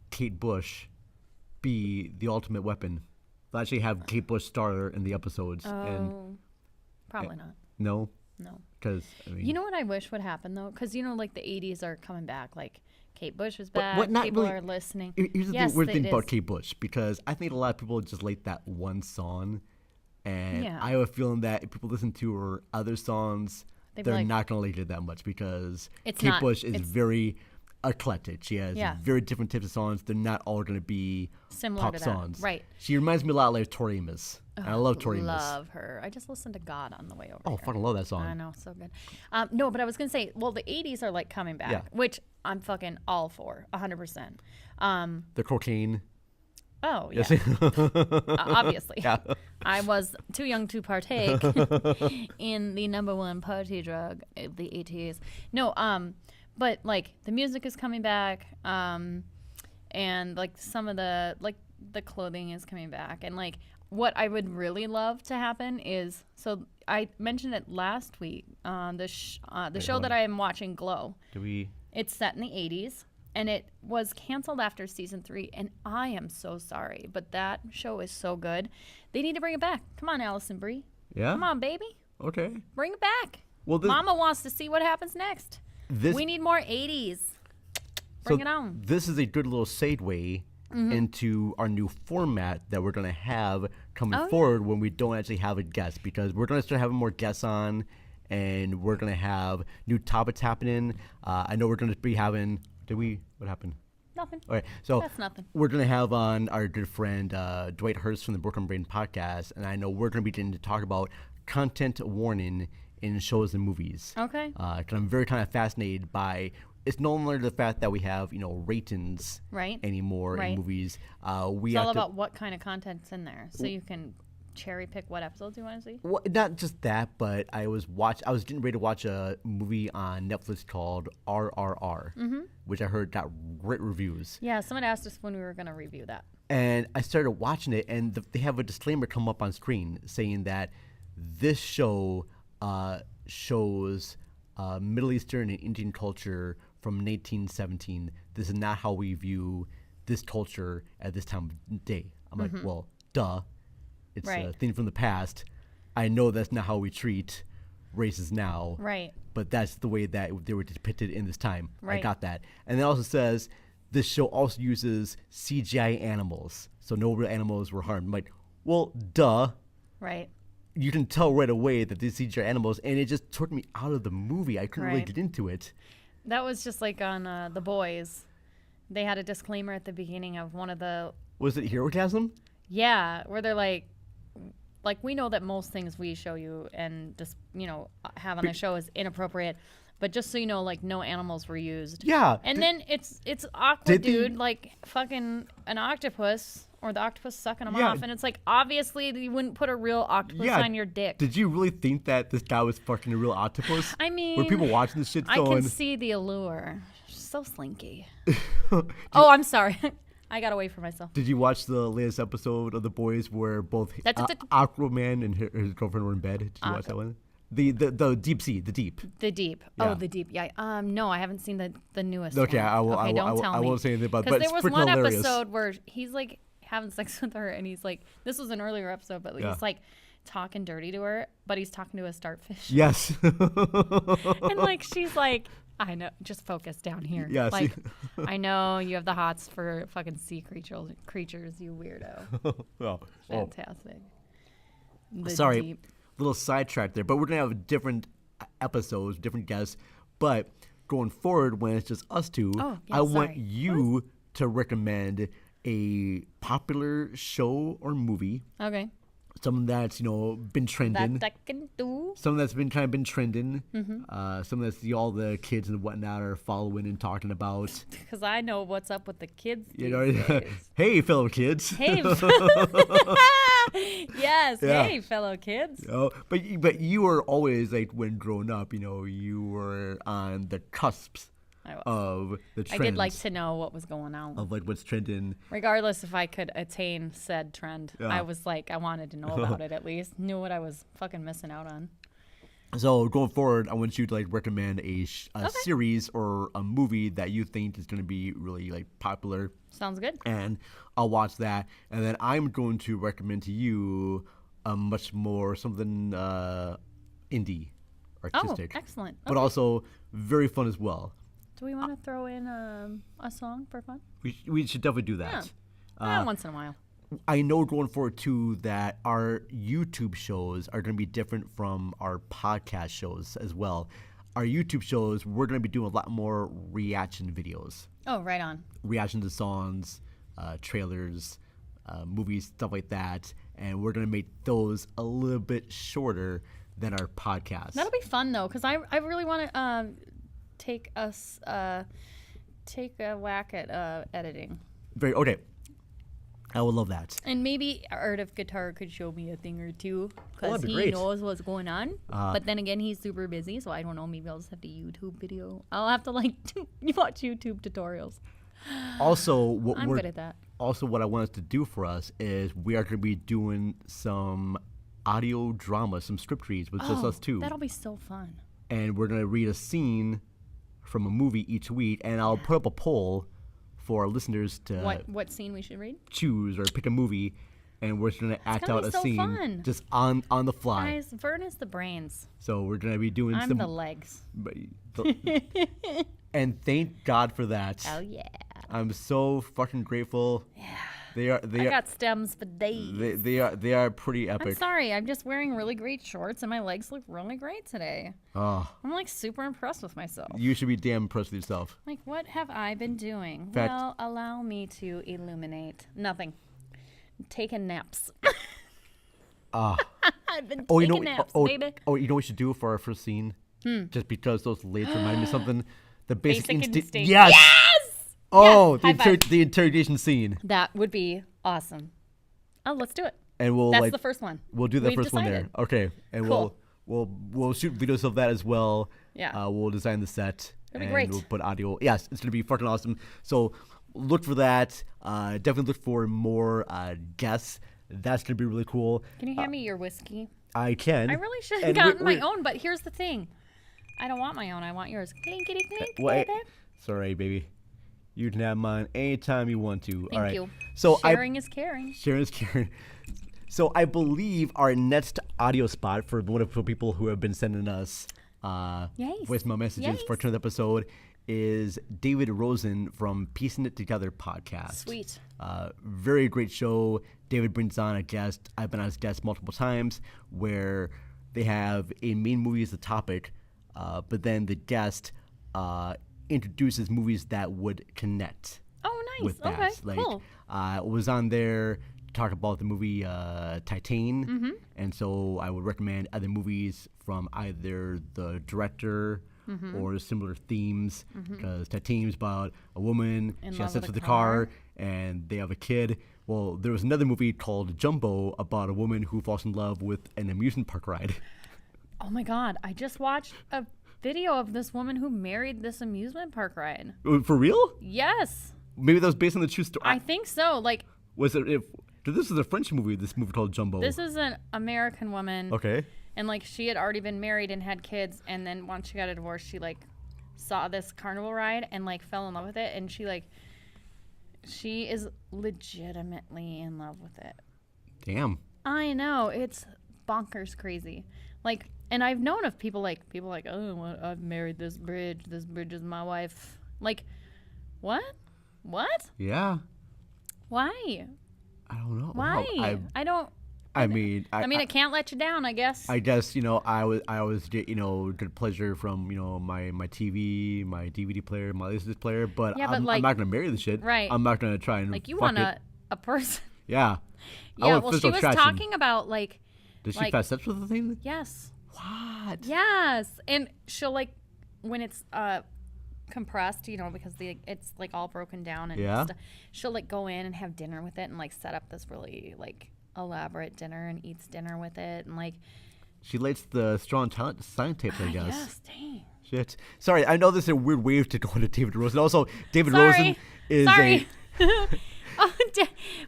Kate Bush be the ultimate weapon. They'll actually have Kate Bush star in the episodes. Probably not. No? No. Because, you know what I wish would happen, though? Because, like, the 80s are coming back. Like, Kate Bush is back. People are listening. Here's the weird thing about Kate Bush, because I think a lot of people just like that one song. And I have a feeling that if people listen to her other songs, they're not going to like it that much, because Kate Bush is very eclectic. She has very different types of songs. They're not all going to be similar pop to that. songs. Right. She reminds me a lot like Tori Amos. I love Tori Amos. Love her. I just listened to God on the way over here. Fucking love that song. I know, so good. No, but I was going to say, well, the 80s are like coming back, which I'm fucking all for, 100%. The cocaine. Oh, yeah. Obviously. Yeah. I was too young to partake in the number one party drug of the 80s. No, but, like, the music is coming back, and, like, some of the clothing is coming back. And, like, what I would really love to happen is, so I mentioned it last week, the show that I am watching, Glow. It's set in the 80s. And it was canceled after season 3, and I am so sorry, but that show is so good. They need to bring it back. Come on, Allison Brie. Yeah? Come on, baby. Okay. Bring it back. Well, Mama wants to see what happens next. We need more 80s. Bring it on. This is a good little segue into our new format that we're going to have coming forward when we don't actually have a guest, because we're going to start having more guests on, and we're going to have new topics happening. I know we're going to be having... What happened? Nothing. All right, so that's nothing. We're going to have on our good friend Dwight Hurst from the Brooklyn Brain podcast, and I know we're going to be getting to talk about content warning in shows and movies. Okay. Because I'm very kind of fascinated by, it's no longer the fact that we have, ratings anymore in movies. It's all about what kind of content's in there, so you can cherry pick what episodes you want to see? Well, not just that, but I was getting ready to watch a movie on Netflix called RRR, which I heard got great reviews. Yeah, someone asked us when we were going to review that. And I started watching it, and they have a disclaimer come up on screen saying that this show shows Middle Eastern and Indian culture from 1917. This is not how we view this culture at this time of day. I'm like, well, duh. It's a thing from the past. I know that's not how we treat races now. Right. But that's the way that they were depicted in this time. Right. I got that. And it also says this show also uses CGI animals. So no real animals were harmed. I'm like, well, duh. Right. You can tell right away that these CGI animals, and it just took me out of the movie. I couldn't really get into it. That was just like on The Boys. They had a disclaimer at the beginning of one of the... Was it Herogasm? Yeah, where they're like, we know that most things we show you and just, have on the show is inappropriate, but just so you know, no animals were used. Yeah. And then it's awkward, dude, fucking an octopus or the octopus sucking them off, and it's obviously you wouldn't put a real octopus on your dick. Did you really think that this guy was fucking a real octopus? I mean... Were people watching this shit going... I can see the allure. So slinky. I'm sorry. I got away from myself. Did you watch the latest episode of The Boys where both Aquaman and his girlfriend were in bed? Did you watch that one? The deep sea, the deep. The deep. Yeah. Oh, the deep. Yeah. No, I haven't seen the newest. Okay, one. I won't say anything about it. Because but there was one episode where he's having sex with her, and he's like, this was an earlier episode, but Yeah. he's like talking dirty to her, but he's talking to a starfish. Yes. And like she's like, I know, just focus down here. Yeah, like I know you have the hots for fucking sea creatures, you weirdo. Fantastic. The Sorry, deep. little sidetrack there, but we're gonna have different episodes, different guests. But going forward, when it's just us two, I want you to recommend a popular show or movie. Okay. Something that's been trending. That I can do. Something that's been trending. Something that's all the kids and whatnot are following and talking about. Because I know what's up with the kids these You know, days. hey fellow kids. Hey. Yes. Yeah. Hey, fellow kids. But you were always like, when growing up, you were on the cusps of the trends. I did like to know what was going on. Of like what's trending. Regardless if I could attain said trend. Yeah. I was like, I wanted to know about it at least. Knew what I was fucking missing out on. So going forward, I want you to like recommend a series or a movie that you think is going to be really like popular. Sounds good. And I'll watch that. And then I'm going to recommend to you a much more something indie, artistic. Oh, excellent. But also very fun as well. Do we want to throw in a song for fun? We should definitely do that. Yeah. Once in a while. I know going forward too that our YouTube shows are going to be different from our podcast shows as well. Our YouTube shows, we're going to be doing a lot more reaction videos. Oh, right on. Reaction to songs, trailers, movies, stuff like that. And we're going to make those a little bit shorter than our podcast. That'll be fun though, because I really want to take a whack at editing. Okay. I would love that. And maybe Art of Guitar could show me a thing or two, because that'd be he great. knows what's going on. But then again, he's super busy, so I don't know. Maybe I'll just have to YouTube video. I'll have to like watch YouTube tutorials. Also, I'm good at that. Also, what I want us to do for us is we are going to be doing some audio drama, some script reads with just us two. That'll be so fun. And we're going to read a scene from a movie each week, and I'll put up a poll for our listeners to what scene we should read? choose or pick a movie, and we're just going to act out a scene fun. just on the fly. Guys, Vern is the brains. So we're going to be doing I'm some the legs. and thank God for that. Oh yeah. I'm so fucking grateful. Yeah. I got stems for days. They are pretty epic. I'm sorry. I'm just wearing really great shorts, and my legs look really great today. Oh, I'm like super impressed with myself. you should be damn impressed with yourself. Like, what have I been doing? Fact- Well, allow me to illuminate. Nothing. Taking naps. I've been taking naps, baby. Oh, you know what we should do for our first scene? Just because those lights remind me of something. The basic instinct. Yes! Oh, the interrogation scene. That would be awesome. Oh, let's do it. And we'll That's the first one. We'll do the We've first one there. decided. Okay. And Cool. we'll shoot videos of that as well. Yeah. We'll design the set. That'd be and great. we'll put audio. Yes, it's gonna be fucking awesome. So look for that. Definitely look for more guests. That's gonna be really cool. Can you hand me your whiskey? I can. I really should have And gotten my own, but here's the thing. I don't want my own. I want yours. Clinkety clink, Wait. baby. Sorry, baby. You can have mine anytime you want to. Thank All right. you. So Sharing is caring. Sharing is caring. So I believe our next audio spot for one of the people who have been sending us voicemail messages for today's episode is David Rosen from Piecing It Together podcast. Sweet. Very great show. David brings on a guest. I've been on his guest multiple times where they have a main movie as the topic, but then the guest introduces movies that would connect. Oh, nice. With that. Okay, Like, cool. was on there to talk about the movie Titan, Mm-hmm. and so I would recommend other movies from either the director Mm-hmm. or similar themes, because Titan is about a woman, In she love has sex with with a the car, car. and they have a kid. Well, there was another movie called Jumbo about a woman who falls in love with an amusement park ride. Oh my God. I just watched a video of this woman who married this amusement park ride. For real? Yes. Maybe that was based on the true story. I think so. Like, Was it? This is a French movie. This movie called Jumbo. this is an American woman. Okay. And like she had already been married and had kids, and then once she got a divorce, she like saw this carnival ride and like fell in love with it, and she like She is legitimately in love with it. Damn. I know, it's bonkers crazy. Like, and I've known of people like, oh, well, I've married this bridge. This bridge is my wife. Like, what? What? Yeah. Why? I don't know. Why? Wow. I don't. I mean, it can't let you down, I guess. I guess, I always get, good pleasure from, my TV, my DVD player, my Laserdisc player, but, Yeah, but I'm not going to marry the shit. Right. I'm not going to try and Like, you fuck want it. a person. Yeah. Yeah, well, she was talking about, like... Did she have sex with the thing? Yes. What? Yes. And she'll, like, when it's compressed, because it's, like, all broken down and stuff, she'll, like, go in and have dinner with it and, like, set up this really, like, elaborate dinner and eats dinner with it and, like... She lights the strong sign tapes, I guess. Yes, dang. Shit. Sorry, I know this is a weird way to go into David Rosen. Also, David Sorry. Rosen is Sorry.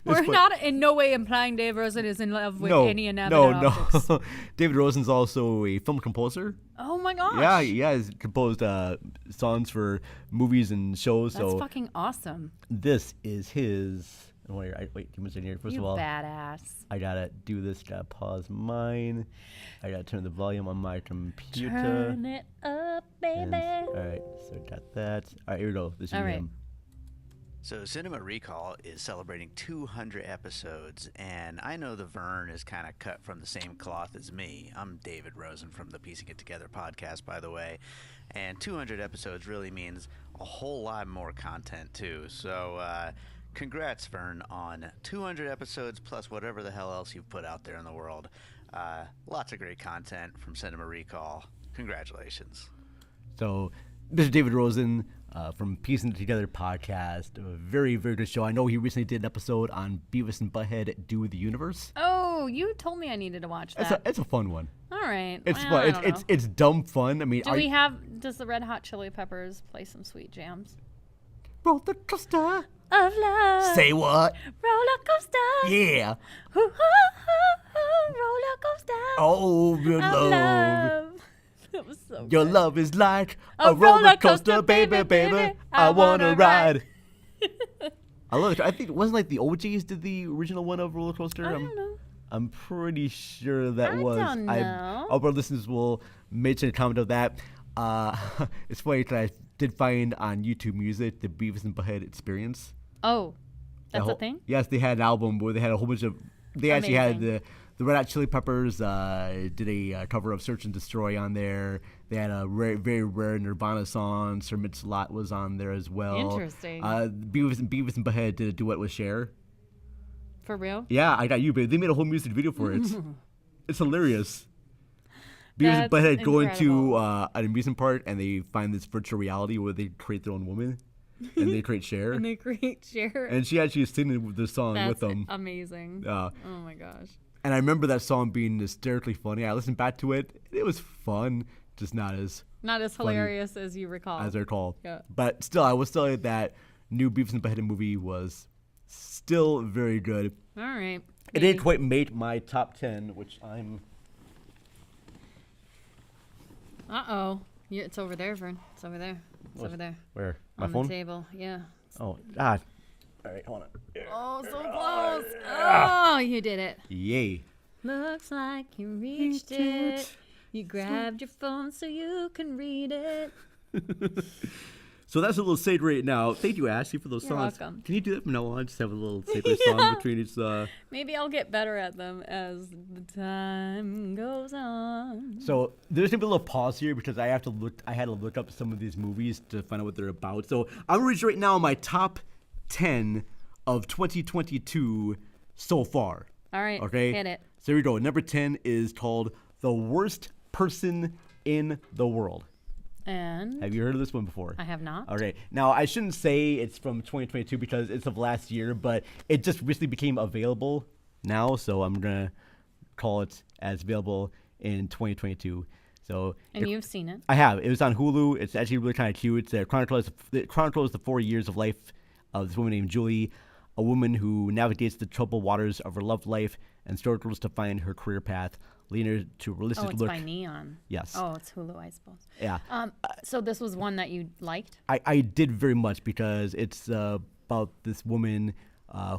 We're not in no way implying Dave Rosen is in love with any inanimate objects. No. David Rosen's also a film composer. Oh my gosh. Yeah, he's composed songs for movies and shows. That's so fucking awesome. This is his. Wait, give me a second here. First you of all, badass. I gotta do this. Gotta pause mine. I gotta turn the volume on my computer. Turn it up, baby. All right, so got that. All right, here we go. This is him. So Cinema Recall is celebrating 200 episodes, and I know the Vern is kind of cut from the same cloth as me. I'm David Rosen from the Piecing It Together podcast, by the way, and 200 episodes really means a whole lot more content, too. So congrats, Vern, on 200 episodes plus whatever the hell else you've put out there in the world. Lots of great content from Cinema Recall. Congratulations. So this is David Rosen from Piecing It Together podcast. A very, very good show. I know he recently did an episode on Beavis and Butthead Do the Universe. Oh, you told me I needed to watch that. It's a fun one. All right. It's fun. It's dumb fun. I mean, does the Red Hot Chili Peppers play some sweet jams? Roller coaster of love. Say what? Roller coaster. Yeah. Ooh, ooh, ooh, ooh, roller coaster. Oh, your love. That was so Your good. love is like a roller coaster, baby. I wanna ride. I love it. I think it wasn't like the OGs did the original one of roller coaster. I don't know. I'm pretty sure that was. I don't know. Our listeners will mention a comment of that. It's funny because I did find on YouTube Music the Beavis and Butthead Experience. Oh, that's a thing? Yes, they had an album where they had a whole bunch of. They actually had the Red Hot Chili Peppers did a cover of Search and Destroy on there. They had a very rare Nirvana song. Sir Mix-a-Lot was on there as well. Interesting. Beavis and Butthead did a duet with Cher. For real? Yeah, I got you, babe. They made a whole music video for it. It's hilarious. Beavis and Butthead go into an amusement park and they find this virtual reality where they create their own woman. And they create Cher. And they create Cher. And she actually is singing the song with them. Amazing. Oh my gosh. And I remember that song being hysterically funny. I listened back to it. It was fun, just not as hilarious as you recall. As I recall. Yeah. But still, I would say that new Beavis and Butthead movie was still very good. All right. It didn't quite make my top 10, which I'm... Uh-oh. It's over there, Vern. It's over there. It's over there. Where? My on phone? the table. Yeah. Oh, God. All right, hold on. Oh, so close. Oh, you did it. Yay. Looks like you reached it. You grabbed your phone so you can read it. So that's a little sage right now. Thank you, Ashley, for those You're songs. welcome. Can you do that from now on? Just have a little sacred song between each. Maybe I'll get better at them as the time goes on. So there's gonna be a little pause here because I had to look up some of these movies to find out what they're about. So I'm gonna read right now my top 10 of 2022 so far. All right. Okay. Hit it. So here we go. Number 10 is called The Worst Person in the World. And have you heard of this one before? I have not. Okay. Now, I shouldn't say it's from 2022 because it's of last year, but it just recently became available now, so I'm going to call it as available in 2022. So you've seen it? I have. It was on Hulu. It's actually really kind of cute. It chronicles the 4 years of life of this woman named Julie, a woman who navigates the troubled waters of her love life and struggles to find her career path, leading her to realistic look. Oh, it's by Neon. Yes. Oh, it's Hulu, I suppose. Yeah. So this was one that you liked? I did very much because it's about this woman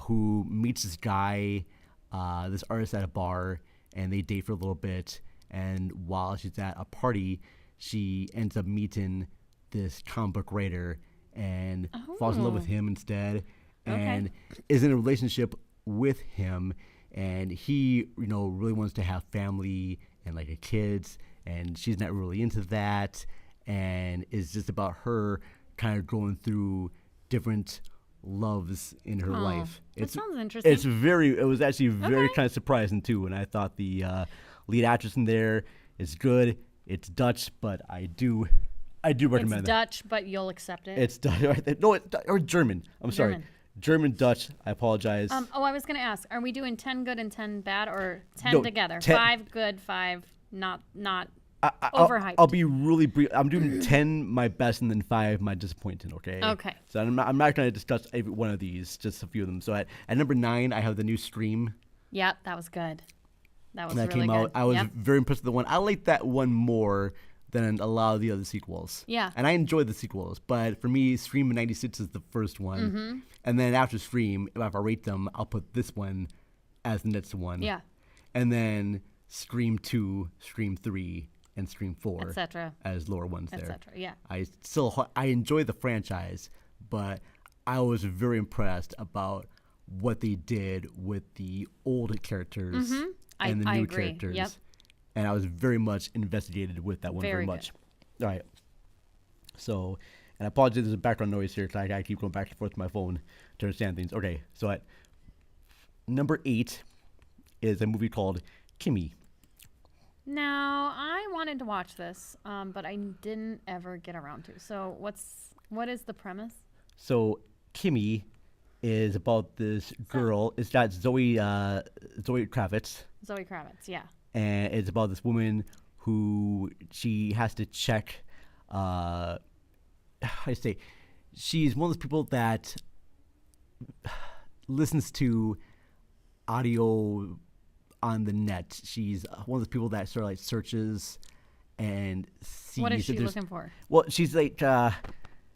who meets this guy, this artist at a bar, and they date for a little bit. And while she's at a party, she ends up meeting this comic book writer and falls in love with him instead, and is in a relationship with him. And he, really wants to have family and like a kids, and she's not really into that. And it's just about her kind of going through different loves in her life. That sounds interesting. It was actually very kind of surprising too. And I thought the lead actress in there is good. It's Dutch, but I do recommend it. It's Dutch, but you'll accept it. It's Dutch, or German. I'm sorry. German, Dutch. I apologize. I was going to ask, are we doing 10 good and 10 bad, or 10 together? 5 good, 5 not overhyped. I'll be really brief. I'm doing 10 my best and then 5 my disappointing, okay? Okay. So I'm not going to discuss every one of these, just a few of them. So at number 9, I have the new Scream. Yep, that was good. That was when that really came good. out. I was very impressed with the one. I like that one more than a lot of the other sequels. Yeah. And I enjoyed the sequels, but for me, Scream in 96 is the first one. And then after Scream, if I rate them, I'll put this one as the next one. Yeah. And then Scream 2, Scream 3, and Scream 4 etc. as lower ones there. Etc. Yeah. I enjoy the franchise, but I was very impressed about what they did with the old characters and the new characters. Yep. And I was very much investigated with that one very much. All right. So, and I apologize, there's a background noise here because I keep going back and forth to my phone to understand things. Okay, so at number 8 is a movie called Kimmy. Now, I wanted to watch this, but I didn't ever get around to. So, what is the premise? So, Kimmy is about this girl. It's got Zoe Kravitz. Zoe Kravitz, yeah. And it's about this woman who she has to check. How do I say? She's one of those people that listens to audio on the net. She's one of those people that sort of like searches and sees. What is she looking for? Well, she's like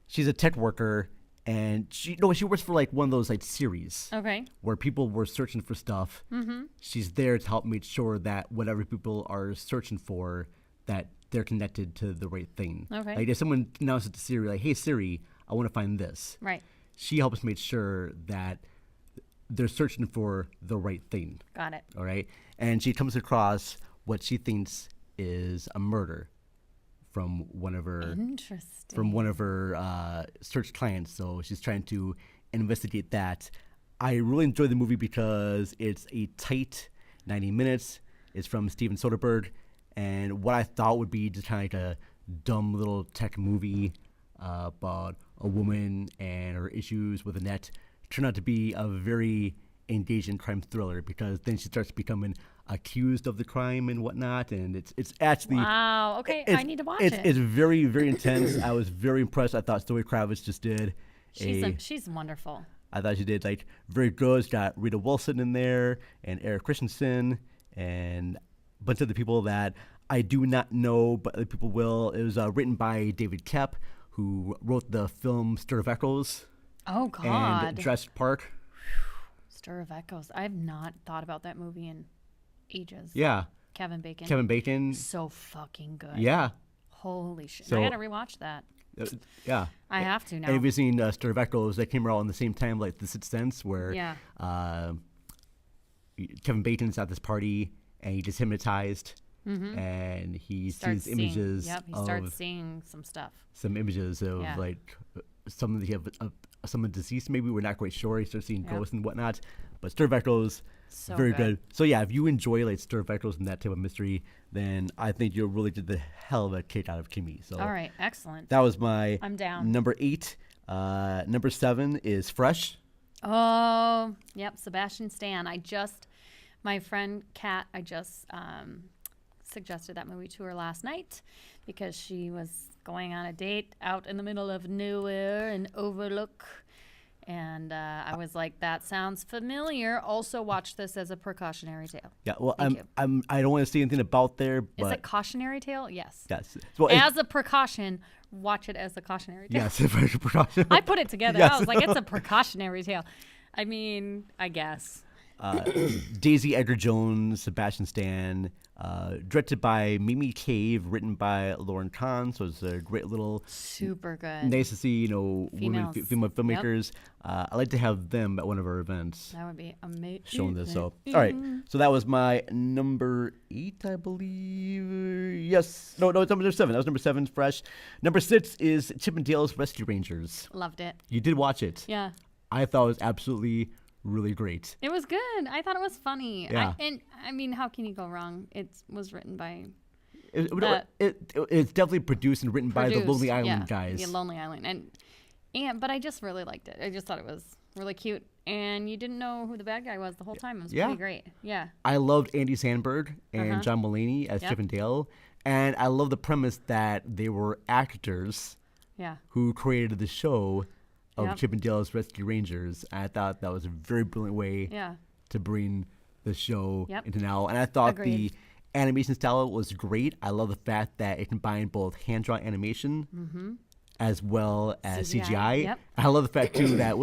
she's a tech worker. And she works for like one of those like series. Okay. Where people were searching for stuff. She's there to help make sure that whatever people are searching for, that they're connected to the right thing. Okay. Like if someone announces to Siri, like, "Hey Siri, I want to find this." Right. She helps make sure that they're searching for the right thing. Got it. All right. And she comes across what she thinks is a murder from one of her search clients. So she's trying to investigate that. I really enjoyed the movie because it's a tight 90 minutes. It's from Steven Soderbergh, and what I thought would be just kind of like a dumb little tech movie about a woman and her issues with the net turned out to be a very engaging crime thriller, because then she starts becoming accused of the crime and whatnot, and it's actually okay. I need to watch it. It's very, very intense. I was very impressed. I thought Zoe Kravitz just did. She's wonderful. I thought she did like very good. It's got Rita Wilson in there and Eric Christensen and a bunch of the people that I do not know, but other people will. It was written by David Koepp, who wrote the film Stir of Echoes. Oh God. And Jurassic Park. Stir of Echoes. I've not thought about that movie in ages. Yeah. Kevin Bacon. So fucking good. Yeah. Holy shit. So, I gotta rewatch that. Yeah. I have to now. And have you seen Stir of Echoes? That came out in the same time, like The Sixth Sense, where Kevin Bacon's at this party and he just hypnotized, and he sees images. Yep, he starts seeing some stuff. Some images of like someone deceased. Maybe we're not quite sure. He starts seeing ghosts and whatnot. But Stir of Echoes, very good. So yeah, if you enjoy like Stir of Echoes and that type of mystery, then I think you'll really get the hell of a kick out of Kimmy. So all right, excellent. That was my I'm down. Number 8. Number 7 is Fresh. Oh, yep, Sebastian Stan. My friend Kat, suggested that movie to her last night because she was going on a date out in the middle of nowhere in Overlook. And I was like, that sounds familiar. Also watch this as a precautionary tale. Yeah, well, I don't want to say anything about there, but... Is it cautionary tale? Yes. Yes. Well, as a precaution, watch it as a cautionary tale. Yes, precaution. I put it together. Yes. I was like, it's a precautionary tale. I mean, I guess. Daisy Edgar Jones, Sebastian Stan, directed by Mimi Cave, written by Lauren Kahn. So it's a great little. Super good. Nice to see, women, Females. female filmmakers. I'd like to have them at one of our events. That would be amazing. Showing this. So, all right. So that was my number 8, I believe. Yes. No, it's number 7. That was number 7, fresh. Number 6 is Chippendales Rescue Rangers. Loved it. You did watch it. Yeah. I thought it was absolutely really great. It was good. I thought it was funny. Yeah. I mean, how can you go wrong? It was written by... It's definitely produced and written by the Lonely Island guys. Yeah, Lonely Island. But I just really liked it. I just thought it was really cute. And you didn't know who the bad guy was the whole time. It was pretty great. Yeah. I loved Andy Samberg and John Mulaney as Chip and Dale. And I love the premise that they were actors who created the show of Chippendales Rescue Rangers. I thought that was a very brilliant way to bring the show into now. And I thought the animation style was great. I love the fact that it combined both hand-drawn animation as well as CGI. Yep. I love the fact too that it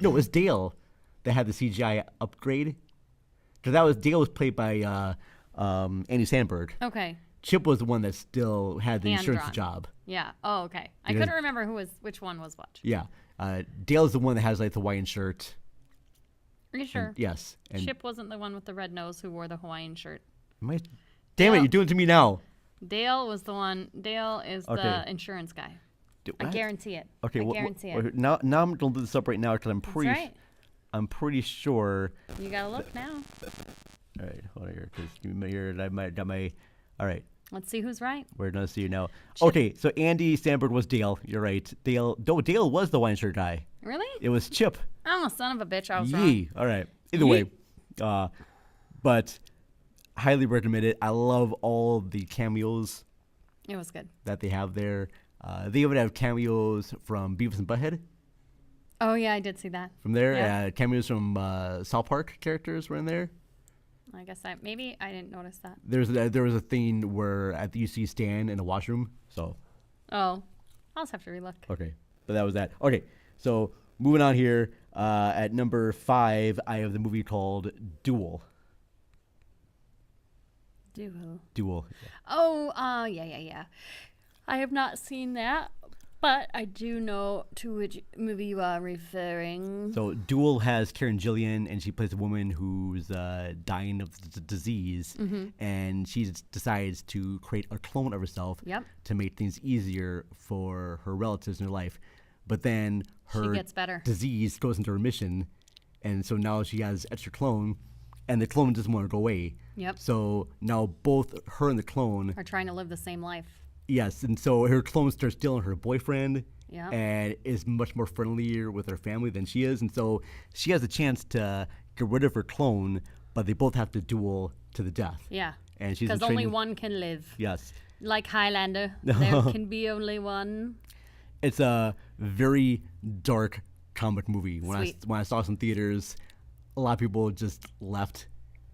was Dale that had the CGI upgrade. Because Dale was played by Andy Samberg. Okay. Chip was the one that still had the insurance Hand-drawn. job. Yeah. Oh, okay. I couldn't remember which one was which. Yeah. Dale's the one that has the Hawaiian shirt. Are you sure? Yes. And Chip wasn't the one with the red nose who wore the Hawaiian shirt. Damn it, you're doing it to me now. Dale was the one. Dale is the insurance guy. I guarantee it. Okay. I guarantee it. Now I'm going to look this up right now because That's I'm pretty sure. You got to look now. All right. Hold on here. Because all right. Let's see who's right. We're going to see you now. Okay. So Andy Samberg was Dale. You're right. Dale was the Hawaiian shirt guy. Really? It was Chip. I'm a son of a bitch. I was wrong. All right. Either way, but highly recommend it. I love all the cameos. It was good. That they have there. They even have cameos from Beavis and Butthead. Oh yeah, I did see that. From there, Yeah. cameos from South Park characters were in there. I guess maybe I didn't notice that. There was a thing where you see Stan in the washroom. So. Oh, I'll just have to relook. Okay, but that was that. Okay, so moving on here. At number 5, I have the movie called Duel. Duel. Oh, yeah. I have not seen that, but I do know to which movie you are referring. So Duel has Karen Gillian, and she plays a woman who's dying of disease, and she decides to create a clone of herself to make things easier for her relatives in her life. But then her she gets better. Disease goes into remission, and so now she has extra clone, and the clone doesn't want to go away. Yep. So now both her and the clone are trying to live the same life. Yes, and so her clone starts stealing her boyfriend and is much more friendlier with her family than she is. And so she has a chance to get rid of her clone, but they both have to duel to the death. Yeah, and she's because only one can live. Yes. Like Highlander, there can be only one. It's a very dark comic movie. When I saw some theaters, a lot of people just left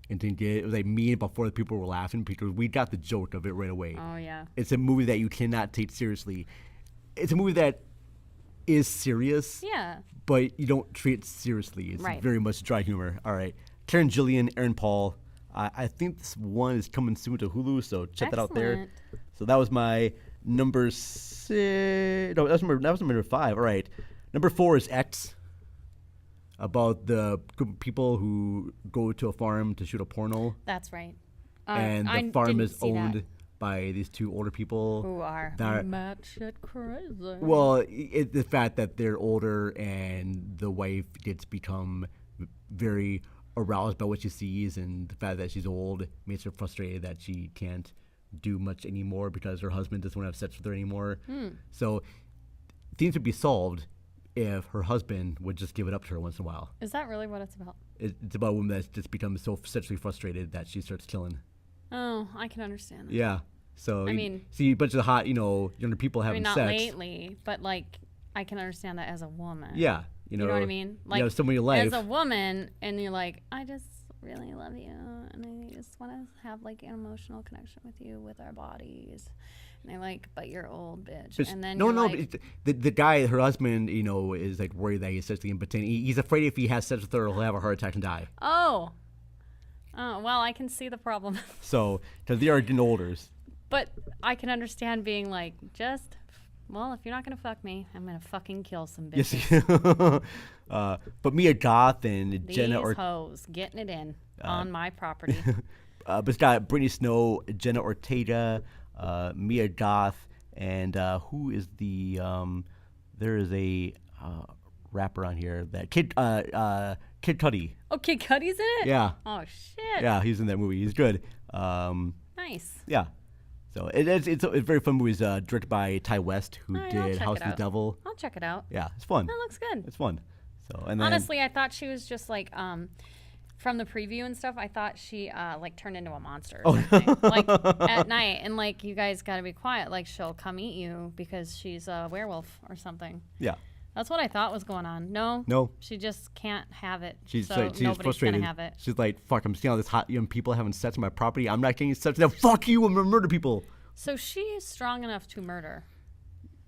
and didn't get it. It was like me and about 4 other people were laughing because we got the joke of it right away. Oh, yeah. It's a movie that you cannot take seriously. It's a movie that is serious. Yeah. But you don't treat it seriously. It's very much dry humor. All right. Karen Gillian, Aaron Paul. I think this one is coming soon to Hulu, so check that out there. So that was my number 6. No, that was number 5. All right. Number 4 is X. About the group of people who go to a farm to shoot a porno. That's right. And the farm is owned by these 2 older people. Who are batshit crazy. Well, the fact that they're older and the wife gets become very aroused by what she sees, and the fact that she's old makes her frustrated that she can't do much anymore because her husband doesn't want to have sex with her anymore. So things would be solved if her husband would just give it up to her once in a while. Is that really what it's about? It's about a woman that's just become so sexually frustrated that she starts killing. Oh, I can understand that. Yeah. So, I mean, see a bunch of hot, younger people having sex. Not lately, but I can understand that as a woman. Yeah. You know what I mean? Like, someone in your life. As a woman, and you're like, I just really love you, and I just want to have like an emotional connection with you with our bodies. And they're like, but you're old, bitch. And then the guy, her husband, is like worried that he's sexually impotent. He's afraid if he has sex with her, he'll have a heart attack and die. Oh, well, I can see the problem. So, because they are getting older. But I can understand being like, well, if you're not gonna fuck me, I'm gonna fucking kill some bitches. Yes. But Mia Goth and Jenna These hoes getting it in on my property. but it's got Brittany Snow, Jenna Ortega, Mia Goth, and who is the? There is a rapper on here that Kid Cudi. Oh, Kid Cudi's in it? Yeah. Oh shit. Yeah, he's in that movie. He's good. Nice. Yeah. So it's a very fun movie. It's directed by Ty West, who did House of the Devil. I'll check it out. Yeah, it's fun. That looks good. It's fun. So and then, honestly, I thought she was just like from the preview and stuff. I thought she like turned into a monster or something. Like at night, and like you guys got to be quiet. Like she'll come eat you because she's a werewolf or something. Yeah. That's what I thought was going on. No. She just can't have it. She's nobody's frustrated. Gonna have it. She's like, fuck, I'm seeing all this hot young people having sex on my property. I'm not getting sex with them. Fuck you, I'm gonna murder people. So she is strong enough to murder.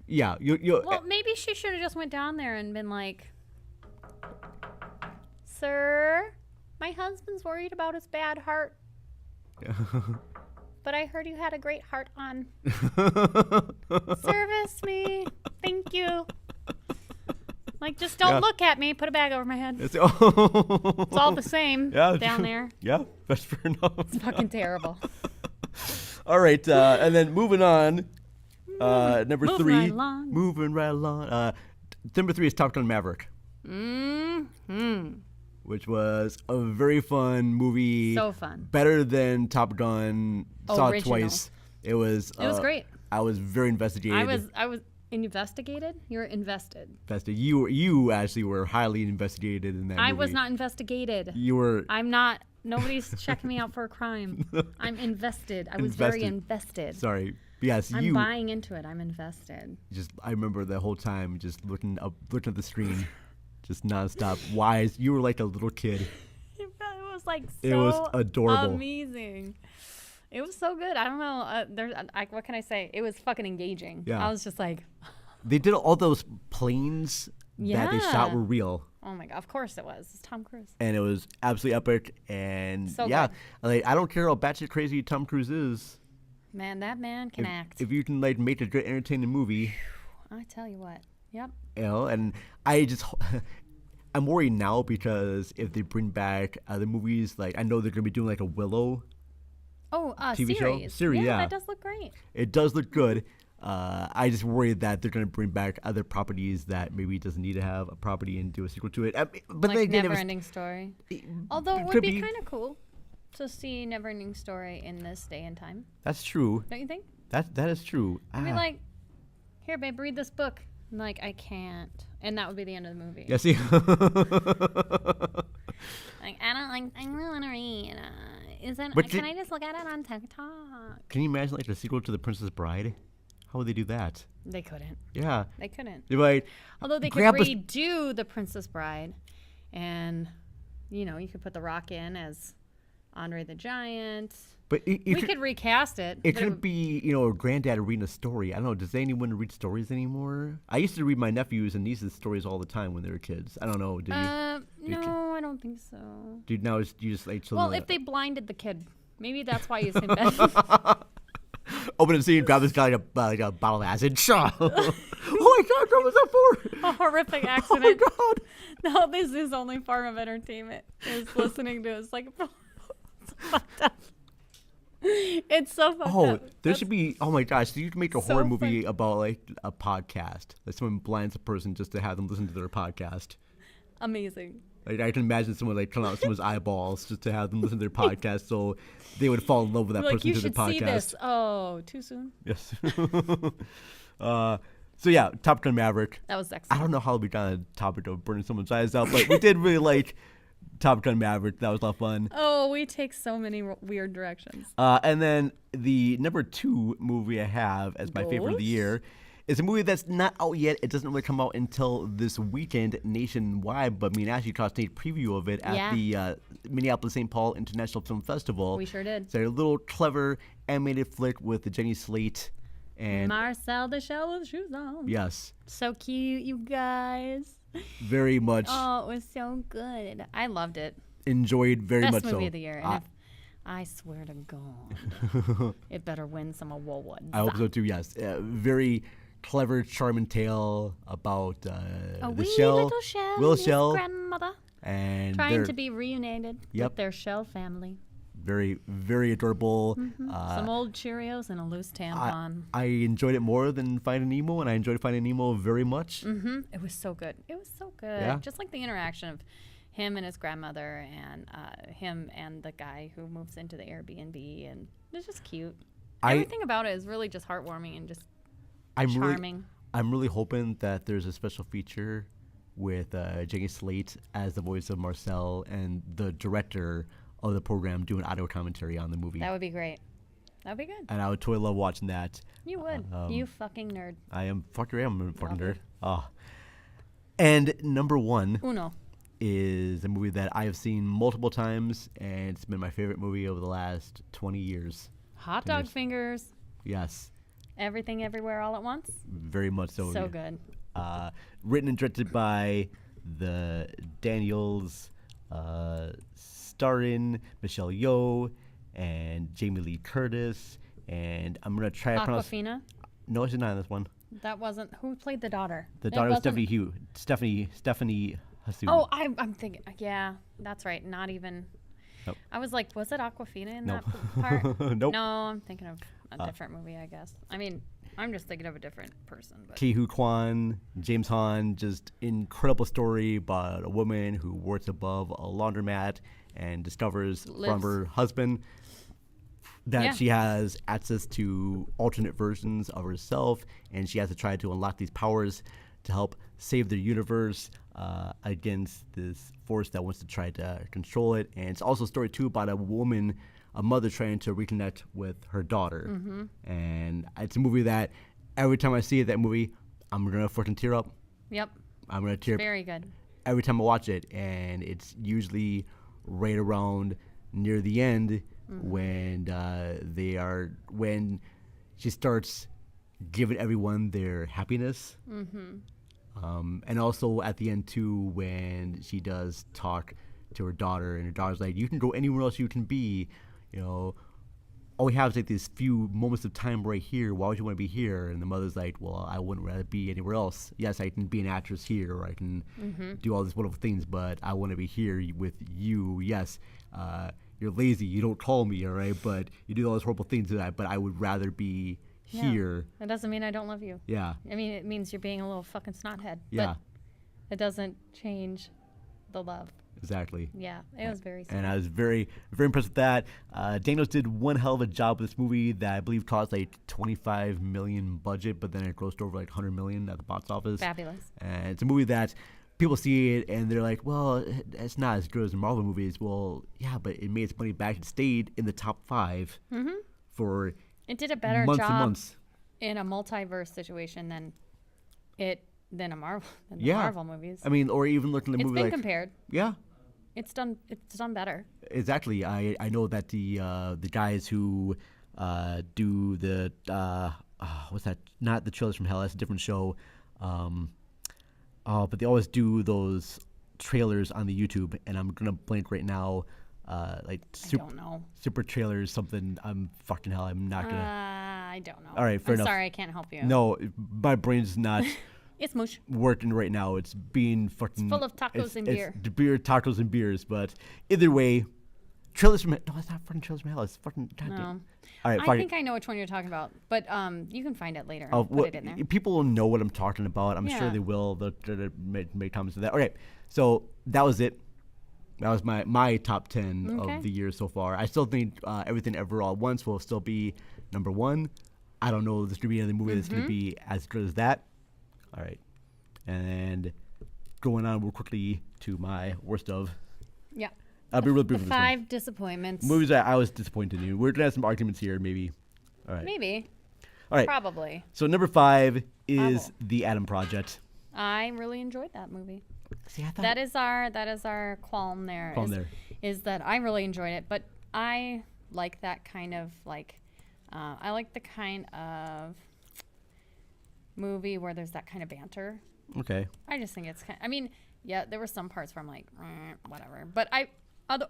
Yeah. Well, maybe she should have just went down there and been like, sir, my husband's worried about his bad heart. But I heard you had a great heart on. Service me. Thank you. Like, just don't look at me. Put a bag over my head. It's all the same down there. Yeah, that's fair enough. It's fucking terrible. All right, and then moving on. Number 3. Right along. Moving right along. Number 3 is Top Gun Maverick. Which was a very fun movie. So fun. Better than Top Gun. Saw it twice. It was great. I was very investigated. I was investigated? You were invested. You actually were highly investigated in that movie. I was not investigated. You were. I'm not. Nobody's checking me out for a crime. I'm invested. I was very invested. Sorry. Yes, I'm buying into it. I'm invested. I remember the whole time just looking at the screen, just nonstop. Wise. You were like a little kid. It was like so it was adorable. Amazing. It was so good. I don't know. What can I say? It was fucking engaging. Yeah. I was just like. They did all those planes that they shot were real. Oh my god! Of course it was. It's Tom Cruise. And it was absolutely epic. And so yeah, good. Like I don't care how batshit crazy Tom Cruise is. Man, that man can act. If you can like make a great entertaining movie. I tell you what. Yep. And I'm worried now because if they bring back other movies, like I know they're gonna be doing like a Willow. TV show? Series, yeah. That does look great. It does look good. I just worry that they're going to bring back other properties that maybe doesn't need to have a property and do a sequel to it. But like Never-Ending Story. Although it would be kind of cool to see Never-Ending Story in this day and time. That's true. Don't you think? That is true. I'd be like, here, babe, read this book. I'm like, I can't. And that would be the end of the movie. Yeah, see? Like, I don't want to read. Can I just look at it on TikTok? Can you imagine like the sequel to The Princess Bride? How would they do that? They couldn't. Yeah. They couldn't. They're like, although they could redo The Princess Bride, and you could put The Rock in as Andre the Giant. But we could recast it. It couldn't be, a granddad reading a story. I don't know. Does anyone read stories anymore? I used to read my nephews and nieces stories all the time when they were kids. I don't know. No, I don't think so. Dude, now you just like. Well, if they blinded the kid, maybe that's why he's in bed. Open the scene, grab this guy like a bottle of acid. Oh my God, what was that for? A horrific accident. Oh my No, God. this is his only form of entertainment is listening to us. Like, it's fucked up. It's so fucked up. There should be. Oh my gosh! So you can make a horror movie about like a podcast. Like someone blinds a person just to have them listen to their podcast. Amazing. Like I can imagine someone like cutting out someone's eyeballs just to have them listen to their podcast, so they would fall in love with that person through the podcast. You should see this. Oh, too soon. Yes. So yeah, Top Gun Maverick. That was excellent. I don't know how we got on the topic of burning someone's eyes out, but we did really like Top Gun Maverick. That was a lot of fun. Oh, we take so many weird directions. And then the number 2 movie I have as my favorite of the year is a movie that's not out yet. It doesn't really come out until this weekend nationwide, but me and Ashley caught a sneak preview of it at the Minneapolis St. Paul International Film Festival. We sure did. It's a little clever animated flick with Jenny Slate and Marcel the Shell with shoes on. yes, So cute, you guys. very much Oh, it was so good. I loved it. enjoyed very Best much movie so. of the year. And I swear to God, it better win some awards. I hope so too. Yes, very clever, charming tale about A the wee shell, little shell, Will and his Shell, grandmother, and trying they're to be reunited Yep. with their shell family. very, very adorable. Some old Cheerios and a loose tampon. I enjoyed it more than Finding Nemo, and I enjoyed Finding Nemo very much. It was so good. It was so good. Yeah. Just like the interaction of him and his grandmother, and him and the guy who moves into the Airbnb, and it's just cute. Everything about it is really just heartwarming and just charming. I'm really hoping that there's a special feature with Jenny Slate as the voice of Marcel and the director of the program doing audio commentary on the movie. That would be great. That would be good. And I would totally love watching that. You would. You fucking nerd. I'm a fucking Love nerd. it. Oh. And number one Uno. is a movie that I have seen multiple times, and it's been my favorite movie over the last 20 years. Hot 10 dog years. fingers. Yes, Everything, everywhere, all at once. very much so. So good. Written and directed by the Daniels, starring Michelle Yeoh and Jamie Lee Curtis, and I'm gonna try to pronounce. Aquafina. No, she's not in this one. That wasn't who played the daughter. The It daughter was wasn't- Stephanie Hsu. Oh, I'm thinking. Yeah, that's right. Not even. Nope. I was like, was it Aquafina in Nope. that part? Nope. No, I'm thinking of a different movie, I guess. I mean, I'm just thinking of a different person. But Ki Hu Kwan, James Han, just incredible story about a woman who works above a laundromat and discovers from Lives. her husband that Yeah. she has access to alternate versions of herself, and she has to try to unlock these powers to help save the universe against this force that wants to try to control it. And it's also a story too about a woman, a mother trying to reconnect with her daughter. And it's a movie that every time I see that movie, I'm gonna fucking tear up. Yep, I'm gonna tear up very good. every time I watch it, and it's usually right around near the end when when she starts giving everyone their happiness. And also at the end too, when she does talk to her daughter, and her daughter's like, "You can go anywhere else you can be, you know. All we have is like these few moments of time right here. Why would you want to be here?" And the mother's like, "Well, I wouldn't rather be anywhere else. Yes, I can be an actress here, or I can do all these wonderful things, but I want to be here with you. Yes, you're lazy. You don't call me, all right, but you do all those horrible things to that. But I would rather be here." That doesn't mean I don't love you. Yeah. I mean, it means you're being a little fucking snothead. Yeah. But it doesn't change the love. Exactly. Yeah, it was very sweet. And I was very, very impressed with that. Daniels did one hell of a job with this movie that I believe cost like $25 million budget, but then it grossed over like $100 million at the box office. Fabulous. And it's a movie that people see it and they're like, "Well, it's not as good as the Marvel movies." Well, yeah, but it made its money back. It stayed in the top 5 for It did a better months job and months. in a multiverse situation than the Yeah. Marvel movies. I mean, or even looking at the It's movie been like, compared. yeah, It's done better. exactly. I know that the guys who do the what's that? Not the Trailers from Hell. That's a different show. But they always do those trailers on the YouTube, and I'm gonna blank right now. Like I don't know. super trailers, something. I'm fucking hell. I'm not gonna. I don't know. All right, fair I'm enough. sorry, I can't help you. No, my brain's not It's mush. working right now. It's being fucking. full of tacos and beer. It's beer, tacos, and beers. But either way, trailers from. No, it's not fucking trailers from hell. It's fucking. No. All right, I fuck think it. I know which one you're talking about, but you can find it later. And Oh, put it in there. people will know what I'm talking about. I'm sure Yeah. they will. They'll make comments to that. Okay, so that was it. That was my top 10 Okay. of the year so far. I still think Everything Ever All at Once will still be number 1. I don't know if there's going to be another movie that's going to be as good as that. All right. And going on real quickly to my worst of. Yeah. I'll be real brief The with this one. 5 disappointments. Movies that I was disappointed in. We're going to have some arguments here, maybe. All right. Maybe. All right. Probably. So number 5 is Bravo. The Adam Project. I really enjoyed that movie. See, I thought That is our qualm there. Qualm is there. is that I really enjoyed it, but I like that kind of like, I like the kind of movie where there's that kind of banter. Okay. I just think it's kind. I mean, yeah, there were some parts where I'm like, whatever, but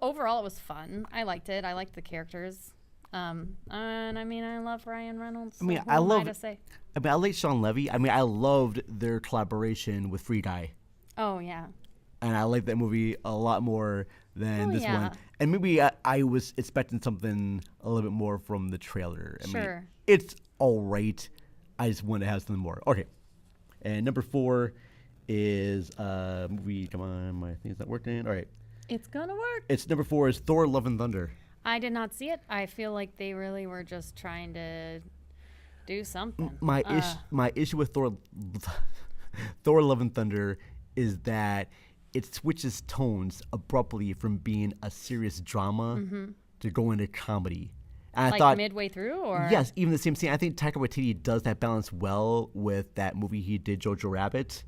overall it was fun. I liked it. I liked the characters. And I mean, I love Ryan Reynolds. So I mean, I like Sean Levy. I mean, I loved their collaboration with Free Guy. Oh yeah. And I like that movie a lot more than this yeah. one. And maybe I was expecting something a little bit more from the trailer. I mean, it's all right. I just want to have something more. Okay. And number 4 is movie. Come on, my thing's not working. All right. It's gonna work. It's number 4 is Thor: Love and Thunder. I did not see it. I feel like they really were just trying to do something. My issue with Thor Love and Thunder is that it switches tones abruptly from being a serious drama to going into comedy. And like I thought midway through, or yes, even the same scene. I think Taika Waititi does that balance well with that movie he did, Jojo Rabbit.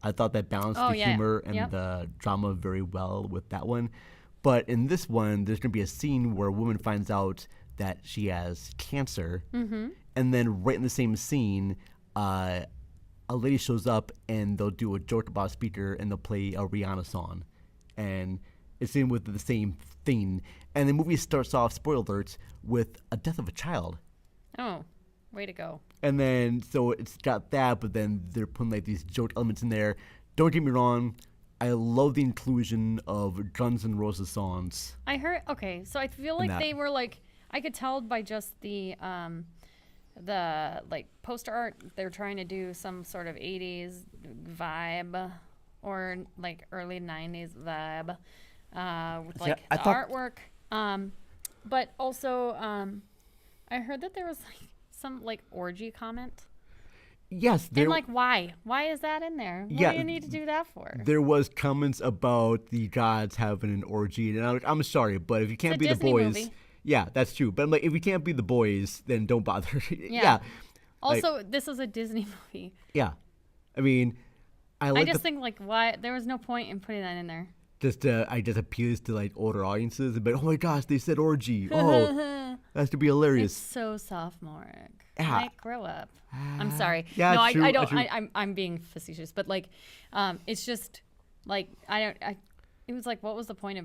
I thought that balanced the humor and the drama very well with that one. But in this one, there's going to be a scene where a woman finds out that she has cancer, and then right in the same scene, a lady shows up and they'll do a joke about a speaker and they'll play a Rihanna song, and it's in with the same thing. And the movie starts off, spoiler alert, with a death of a child. Oh, way to go! And then so it's got that, but then they're putting like these joke elements in there. Don't get me wrong. I love the inclusion of Guns N' Roses songs. I heard. Okay, so I feel like they were like, I could tell by just the like poster art, they're trying to do some sort of 80s vibe or like early 90s vibe with like the artwork. But also I heard that there was like some like orgy comment. Yes. And like, why? Why is that in there? What do you need to do that for? There was comments about the gods having an orgy, and I'm sorry, but if you can't be Disney the boys, movie. Yeah, that's true. But I'm like, if you can't be the boys, then don't bother. Yeah. Also, this is a Disney movie. Yeah. I mean, I just think like, why? There was no point in putting that in there. I just appeals to like older audiences, but oh my gosh, they said orgy. Oh, that's to be hilarious. It's so sophomoric. Yeah. Like, grow up. I'm sorry. Yeah, no, true, I don't. I'm being facetious, but like, it's just like it was like, what was the point of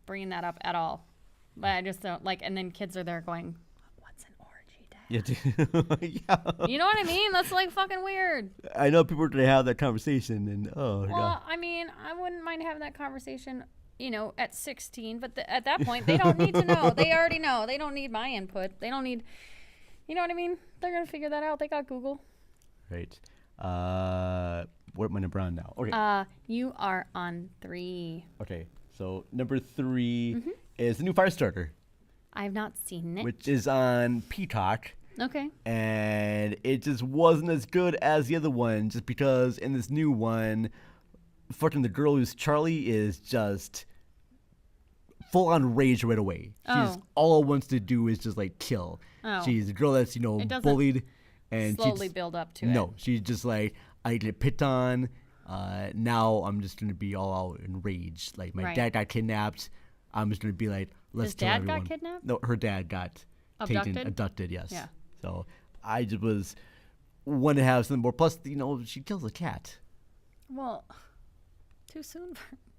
bringing that up at all? But I just don't like. And then kids are there going, "What's an orgy, Dad?" Yeah. You know what I mean? That's like fucking weird. I know people are gonna have that conversation, and Well, God. I mean, I wouldn't mind having that conversation, at 16. But at that point, they don't need to know. They already know. They don't need my input. They don't need. You know what I mean? They're going to figure that out. They got Google. Right. What am I number on now? Okay. You are on 3. Okay. So number 3 is the new Firestarter. I've not seen it. Which is on Peacock. Okay. And it just wasn't as good as the other one, just because in this new one, fucking the girl who's Charlie is just full on rage right away. She's all it wants to do is just like kill. Oh. She's a girl that's bullied, and slowly build up to it. No, she's just like, I get picked on. Now I'm just gonna be all out in rage. Like my dad got kidnapped. I'm just gonna be like, let's kill everyone. His dad got kidnapped? No, her dad got abducted. Yes. Yeah. So I just wanted to have something more. Plus, she kills a cat. Well, too soon.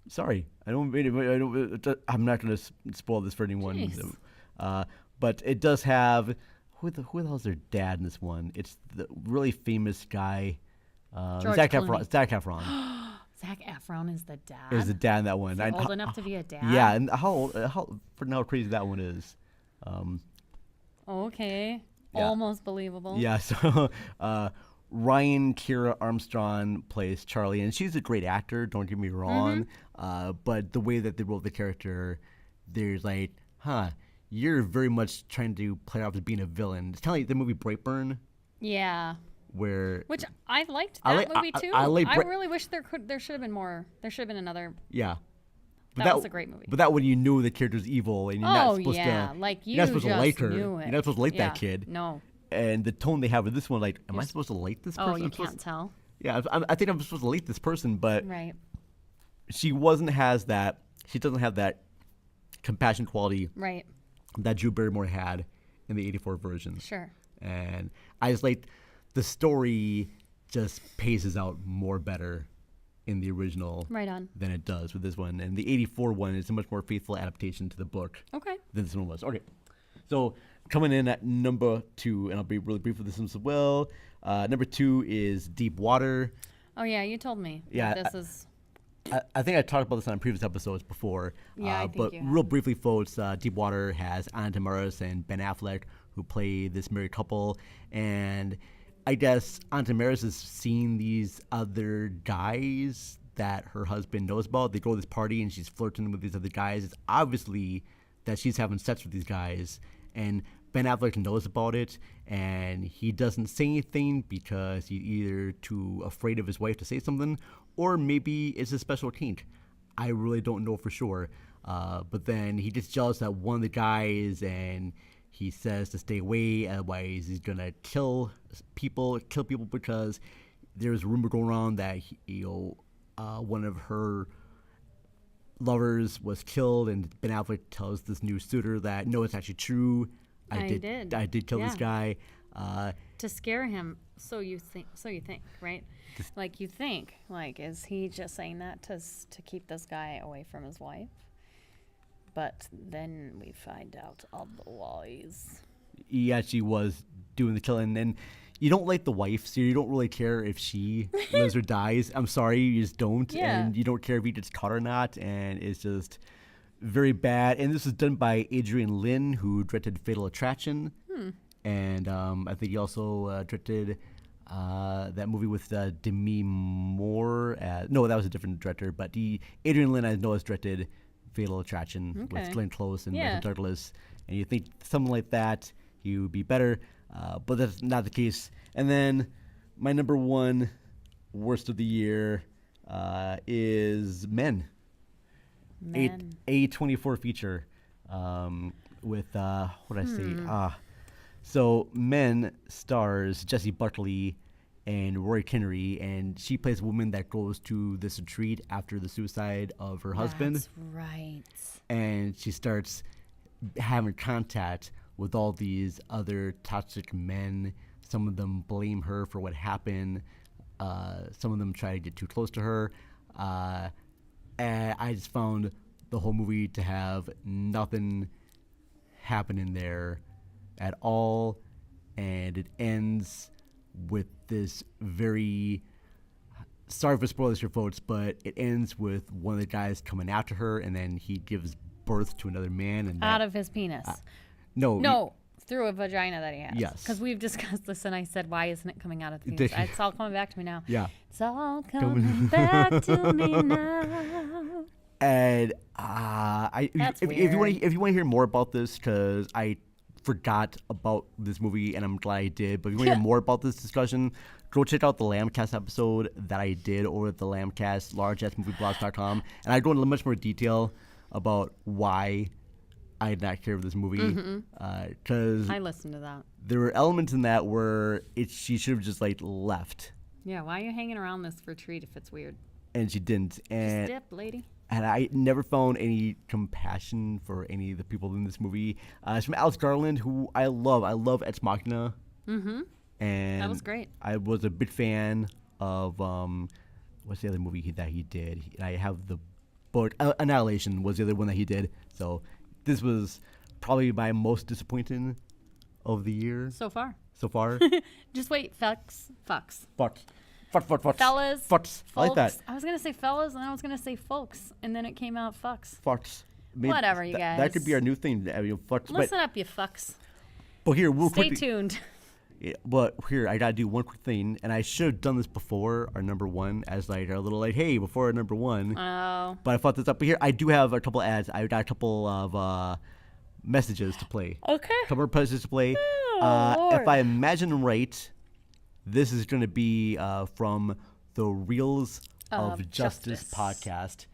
Sorry, I'm not going to spoil this for anyone. Jeez. But it does have who the hell is their dad in this one? It's the really famous guy, Zac Efron. Zac Efron is the dad. Is the dad in that one? Is he old enough to be a dad? Yeah, and how crazy that one is. Okay, yeah. Almost believable. Yeah. So Ryan Kira Armstrong plays Charlie, and she's a great actor. Don't get me wrong. But the way that they wrote the character, there's like, you're very much trying to play off as being a villain. It's kind of like the movie Brightburn. Yeah. Which I liked that movie too. I really wish there should have been more. There should have been another. Yeah. That was a great movie. But that when you knew the character's evil and you're not supposed to. Like you're not supposed to like her. Knew it. You're not supposed to like that kid. No. And the tone they have with this one, like, am I supposed to like this person? Oh, you can't tell. Yeah, I think I'm supposed to like this person, but right. She doesn't have that compassion quality Right. that Drew Barrymore had in the 84 version. Sure. And I just like the story just paces out more better in the original Right on. than it does with this one. And the 84 one is a much more faithful adaptation to the book Okay. than this one was. Okay. So coming in at number 2, and I'll be really brief with this one as well. Number 2 is Deep Water. Oh, yeah, you told me. Yeah, This is... I think I talked about this on previous episodes before. Yeah, I think but you have. real briefly, folks, Deep Water has Anna de Armas and Ben Affleck who play this married couple. And I guess Anna de Armas has seen these other guys that her husband knows about. They go to this party and she's flirting with these other guys. It's obviously that she's having sex with these guys. And Ben Affleck knows about it, and he doesn't say anything because he's either too afraid of his wife to say something, or maybe it's a special kink. I really don't know for sure. But then he gets jealous at one of the guys, and he says to stay away, otherwise he's gonna kill people because there's a rumor going around that one of her lovers was killed, and Ben Affleck tells this new suitor that no, it's actually true. I did kill this guy. To scare him, so you think, right? Like you think, like, is he just saying that to keep this guy away from his wife? But then we find out otherwise. He actually was doing the killing, and you don't like the wife, so you don't really care if she lives or dies. I'm sorry, you just don't, and you don't care if he gets caught or not, and it's just very bad. And this was done by Adrian Lin, who directed Fatal Attraction, and I think he also directed that movie with Demi Moore. No, that was a different director, but Adrian Lin, I know, has directed Fatal Attraction with Glenn Close and Michael Douglas, and you think something like that he would be better, but that's not the case. And then my number 1 worst of the year is Men. A24 feature with what did I say? So Men stars Jessie Buckley and Rory Kinnery, and she plays a woman that goes to this retreat after the suicide of her husband. That's right. And she starts having contact with all these other toxic men. Some of them blame her for what happened. Some of them try to get too close to her. And I just found the whole movie to have nothing happening there at all. And it ends with this very, sorry for spoilers for folks, but it ends with one of the guys coming after her, and then he gives birth to another man. And out of his penis. No. Through a vagina that he has. Yes. Because we've discussed this, and I said, why isn't it coming out of the penis? It's all coming back to me now. Yeah. It's all coming back to me now. And if you want to hear more about this, because I forgot about this movie and I'm glad I did, but if you want to hear more about this discussion, go check out the Lambcast episode that I did over at the Lambcast, large-movieblogs.com, and I go into much more detail about why I did not care for this movie. Because I listened to that. there were elements in that where she should have just left. Yeah, why are you hanging around this retreat if it's weird? And she didn't. And Just dip, lady. And I never found any compassion for any of the people in this movie. It's from Alex Garland, who I love. I love Ex Machina. Mm-hmm. And that was great. I was a big fan of what's the other movie that he did? I have the book. Annihilation was the other one that he did. So this was probably my most disappointing of the year. So far. Just wait, fucks. Fellas. Fucks. I like that. I was going to say fellas, and I was going to say folks, and then it came out fucks. Fucks. Whatever, you guys. That could be our new thing. Fucks. Listen up, you fucks. But here, Stay tuned. Yeah, but here, I got to do one quick thing, and I should have done this before our number 1 as our little hey, before our number 1. Oh. But I thought this up. But here, I do have a couple ads. I got a couple of messages to play. Okay. A couple of messages to play. Lord. If I imagine right, this is going to be from the Reels of Justice podcast.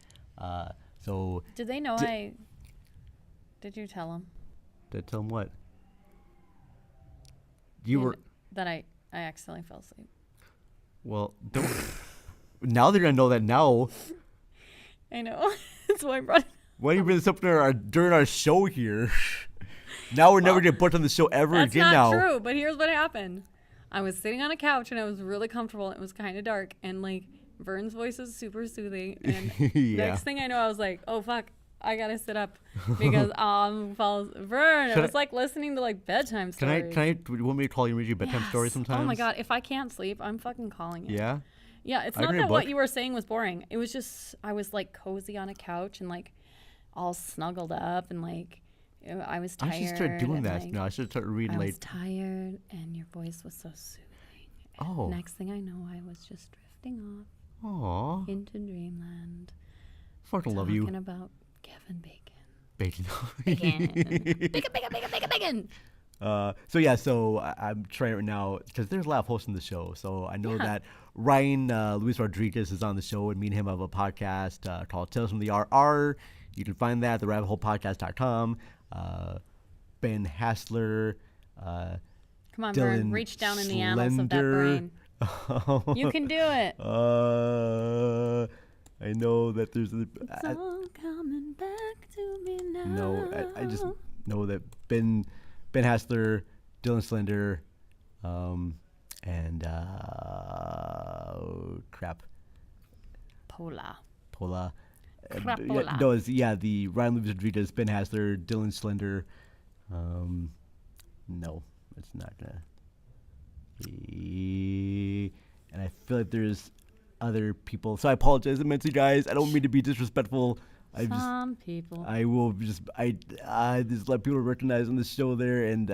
So did they know Did you tell them? Did I tell them what? That I accidentally fell asleep. Well, don't. Now they're going to know that now. I know. That's why I brought it Why do you bring this up during our show here? Now we're never going to put on the show ever again now. That's not true, but here's what happened. I was sitting on a couch, and I was really comfortable. It was kind of dark, and, like, Vern's voice is super soothing. And next thing I know, I was like, oh, fuck, I got to sit up because Vern, it was like listening to, like, bedtime stories. Do you want me to call you and read you bedtime stories sometimes? Oh, my God. If I can't sleep, I'm fucking calling you. Yeah? Yeah, it's not that what you were saying was boring. It was just, I was, like, cozy on a couch and, like, all snuggled up and, like, I was tired. I should start doing that. Like, no, I should start reading. I was tired, and your voice was so soothing. Oh. And next thing I know, I was just drifting off. Aww. Into dreamland. Fucking love you. Talking about Kevin Bacon. Bacon. So I'm trying right now because there's a lot of hosts in the show. So I know that Ryan Luis Rodriguez is on the show, and me and him have a podcast called Tales from the RR. You can find that at therabbitholepodcast.com. Ben Hassler. Come on, Dylan Vern. Reach down in the annals of that brain. You can do it. I know that there's it's all coming back to me now. No, I just know that Ben Hassler, Dylan Slender, and crap. Pola. The Ryan Lewis Rodriguez, Ben Hassler, Dylan Slender. No, it's not gonna be. And I feel like there's other people. So I apologize immensely, guys. I don't mean to be disrespectful. I will just. There's a lot of people recognize on the show there, and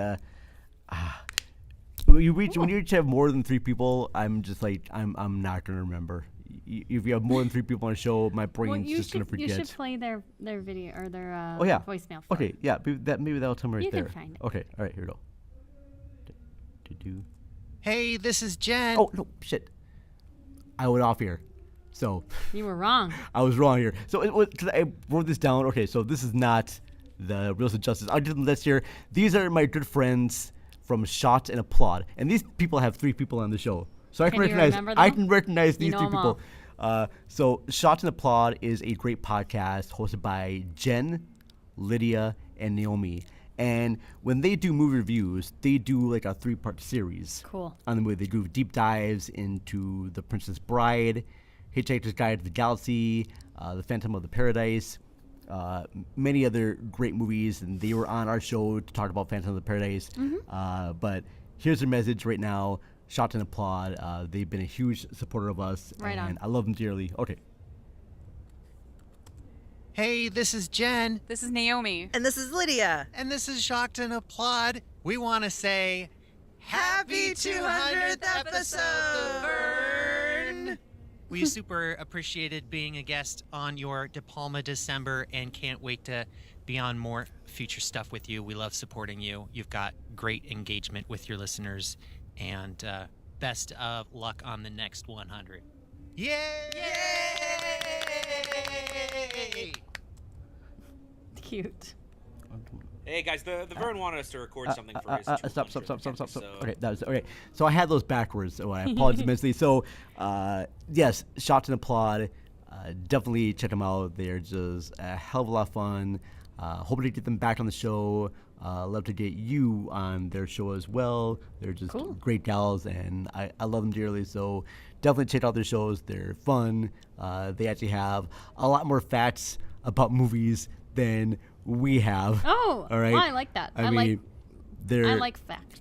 when you reach have more than 3 people, I'm just like I'm not gonna remember. If you have more than 3 people on a show, my brain's just gonna forget. You should play their video or their voicemail. Okay, yeah, maybe that'll tell me right there. You can find it. Okay, all right, here we go. Hey, this is Jen. Oh no, shit! I went off here, so you were wrong. I was wrong here. So I wrote this down. Okay, so this is not the Reels of Justice. I did the list here. These are my good friends from Shot and Applaud, and these people have 3 people on the show. So I can recognize these 3 people. So Shots and Applaud is a great podcast hosted by Jen, Lydia, and Naomi. And when they do movie reviews, they do like a 3-part series. Cool. On the movie, they do deep dives into The Princess Bride, Hitchhiker's Guide to the Galaxy, The Phantom of the Paradise, many other great movies. And they were on our show to talk about Phantom of the Paradise. Mm-hmm. But here's their message right now. Shout and Applaud. They've been a huge supporter of us, and I love them dearly. Okay. Hey, this is Jen. This is Naomi. And this is Lydia. And this is Shocked and Applaud. We want to say Happy 200th episode, Vern! We super appreciated being a guest on your De Palma December and can't wait to be on more future stuff with you. We love supporting you. You've got great engagement with your listeners. And best of luck on the next 100. Yay! Yay! Cute. Hey guys, the Vern wanted us to record something for his 200th Stop. Okay, that was okay. So I had those backwards. So I apologize immensely. So yes, Shots and Applaud. Definitely check them out. They're just a hell of a lot of fun. Hoping to get them back on the show. Love to get you on their show as well. They're just great gals, and I love them dearly. So definitely check out their shows. They're fun. They actually have a lot more facts about movies than we have. Oh, all right. Well, I like that. I like facts.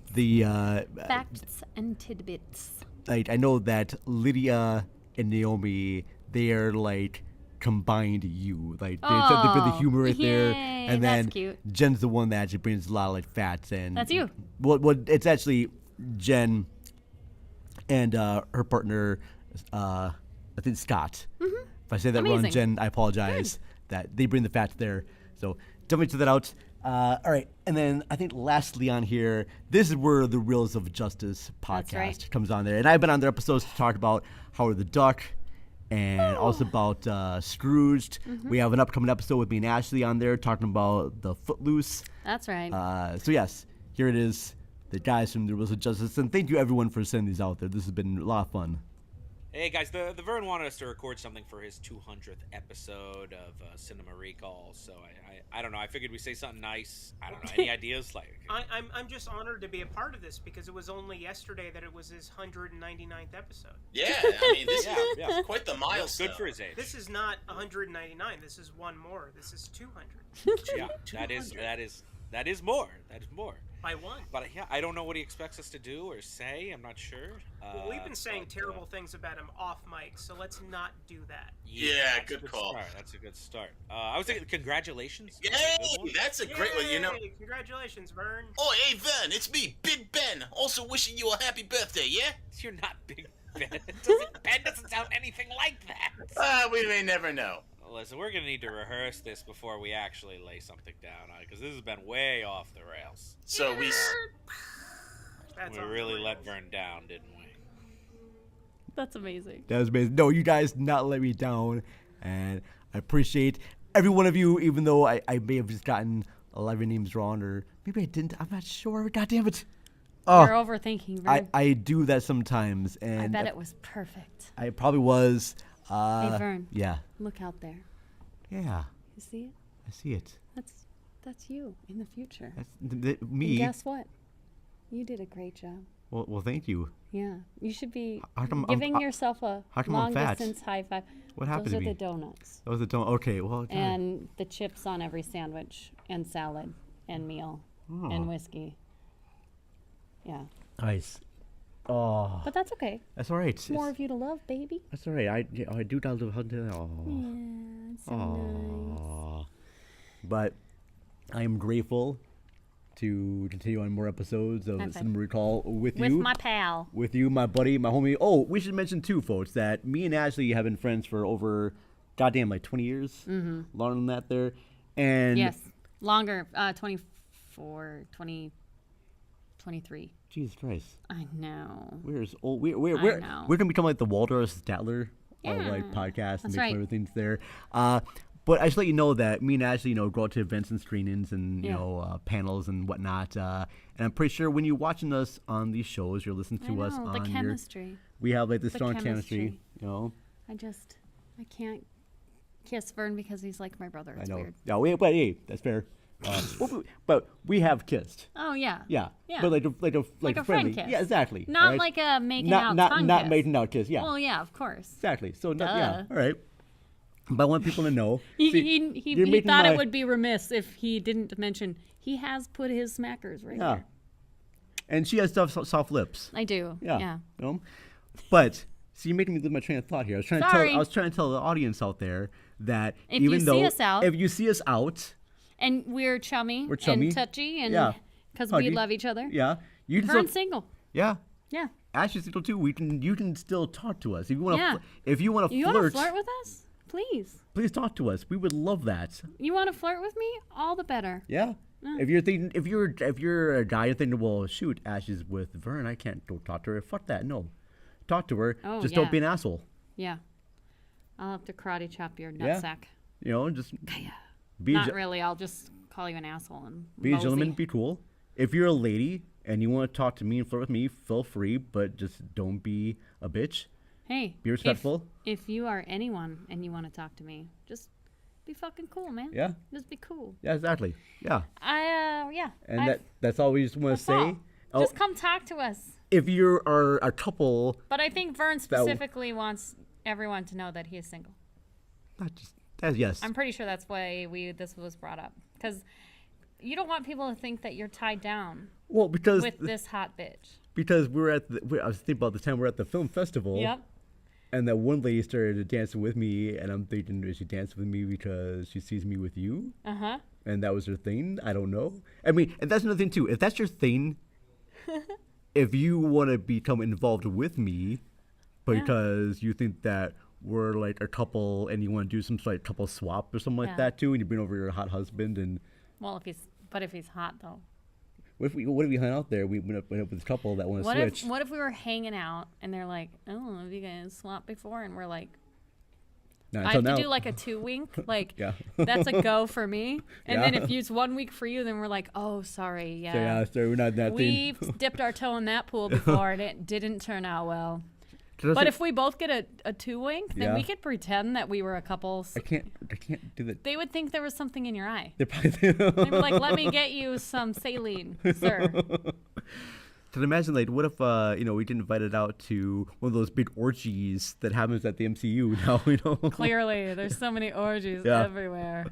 Facts and tidbits. I know that Lydia and Naomi, they are like combined you. Like they put the humor right there, and then cute. Jen's the one that actually brings a lot of like facts, and that's you. Well, it's actually Jen and her partner, I think Scott. Mm-hmm. If I say that wrong, Jen, I apologize. Good. That they bring the facts there. So definitely check that out. All right, and then I think lastly on here, this is where the Reels of Justice podcast comes on there, and I've been on their episodes to talk about Howard the Duck. And also about Scrooged. Mm-hmm. We have an upcoming episode with me and Ashley on there talking about the Footloose. That's right. So yes, here it is. The guys from the Reels of Justice. And thank you everyone for sending these out there. This has been a lot of fun. Hey guys, the Vern wanted us to record something for his 200th episode of Cinema Recall, so I don't know. I figured we'd say something nice. I don't know. Any ideas? Like, I'm just honored to be a part of this because it was only yesterday that it was his 199th episode. Yeah, I mean this is quite the milestone. Good for his age. This is not 199. This is one more. This is 200. Yeah, that is more. That is more. By one. But yeah, I don't know what he expects us to do or say. I'm not sure. Well, we've been saying terrible things about him off mic, so let's not do that. Yeah, good call. Start. That's a good start. I was thinking, congratulations. Yay! That's a great one, you know. Congratulations, Vern. Oh, hey, Vern, it's me, Big Ben. Also wishing you a happy birthday, yeah? You're not Big Ben. Ben doesn't sound anything like that. We may never know. Listen, we're going to need to rehearse this before we actually lay something down on it, because this has been way off the rails. So we really let Vern down, didn't we? That's amazing. That was amazing. No, you guys did not let me down, and I appreciate every one of you, even though I may have just gotten 11 names wrong, or maybe I didn't. I'm not sure. God damn it. You're overthinking, Vern. I do that sometimes, and I bet it was perfect. I probably was. Hey, Vern. Yeah. Look out there. Yeah. You see it? I see it. That's you in the future. That's me. And guess what? You did a great job. Well, thank you. Yeah. You should be giving yourself a long-distance high five. What happened Those to me? are the donuts. Those are the donuts. Okay, well. God. And the chips on every sandwich, and salad, and meal, and whiskey. Yeah. Nice. Oh. But that's okay. That's all right. It's more of you to love, baby. That's all right. I do love how to. Oh. Yeah, it's so nice. But I am grateful to continue on more episodes of Cinema Recall with you. With my pal. With you, my buddy, my homie. Oh, we should mention too, folks, that me and Ashley have been friends for over, goddamn, like 20 years. Mm-hmm. Longer than that there. And yes, longer. 24, 20, 23. Jesus Christ. I know. We're gonna become like the Waldorf Statler of like podcasts and make everything's there. But I should let you know that me and Ashley, go out to events and screenings and you know panels and whatnot. And I'm pretty sure when you're watching us on these shows, you're listening to us on the chemistry. We have like the strong chemistry. I can't kiss Vern because he's like my brother. It's weird. Yeah, but hey, that's fair. But we have kissed. Oh yeah. Yeah. But like a friend friendly kiss. Yeah, exactly. Not right? like a making out tongue not kiss. making out kiss. Yeah. Well, yeah, of course. Exactly. So yeah. All right. But I want people to know. He thought it would be remiss if he didn't mention he has put his smackers right here. And she has soft lips. I do. Yeah. But so you're making me lose my train of thought here. I was trying to tell the audience out there that if even though if you see us out. And we're chummy and touchy and because we love each other. Yeah. Vern's single. Yeah. Yeah. Ashley's single too. You can still talk to us. If you want to You want to flirt with us? Please talk to us. We would love that. You want to flirt with me? All the better. Yeah. If you're a guy and thinking, well, shoot, Ashley's with Vern, I can't go talk to her. Fuck that. No. Talk to her. Just don't be an asshole. Yeah. I'll have to karate chop your nutsack. Just Not really. I'll just call you an asshole and be a gentleman. Be cool. If you're a lady and you want to talk to me and flirt with me, feel free, but just don't be a bitch. Hey, be respectful. If you are anyone and you want to talk to me, just be fucking cool, man. Yeah. Just be cool. Yeah, exactly. Yeah. And that's all we just want to say. Just come talk to us. If you are a couple. But I think Vern specifically wants everyone to know that he is single. Not just. Yes. I'm pretty sure that's why this was brought up. Because you don't want people to think that you're tied down with this hot bitch. Because I was thinking about the time we're at the film festival. Yep. And that one lady started dancing with me, and I'm thinking, is she dancing with me because she sees me with you? Uh-huh. And that was her thing? I don't know. I mean, and that's another thing, too. If that's your thing, if you want to become involved with me because you think that we're like a couple and you want to do some sort of couple swap or something like that too, and you bring over your hot husband and if he's hot though. What if we hung out there? We went up with a couple that want to switch. What if we were hanging out and they're like, oh, have you guys swapped before? And we're like, I have to do like a 2 week, like that's a go for me. And then if it's 1 week for you, then we're like, oh, sorry, sorry, we're not that thing. We've dipped our toe in that pool before and it didn't turn out well. But if we both get a 2 wink, then we could pretend that we were a couple. I can't do that. They would think there was something in your eye. They'd be like, let me get you some saline, sir. Can imagine, like, what if we get invited out to one of those big orgies that happens at the MCU now? Clearly, there's so many orgies everywhere.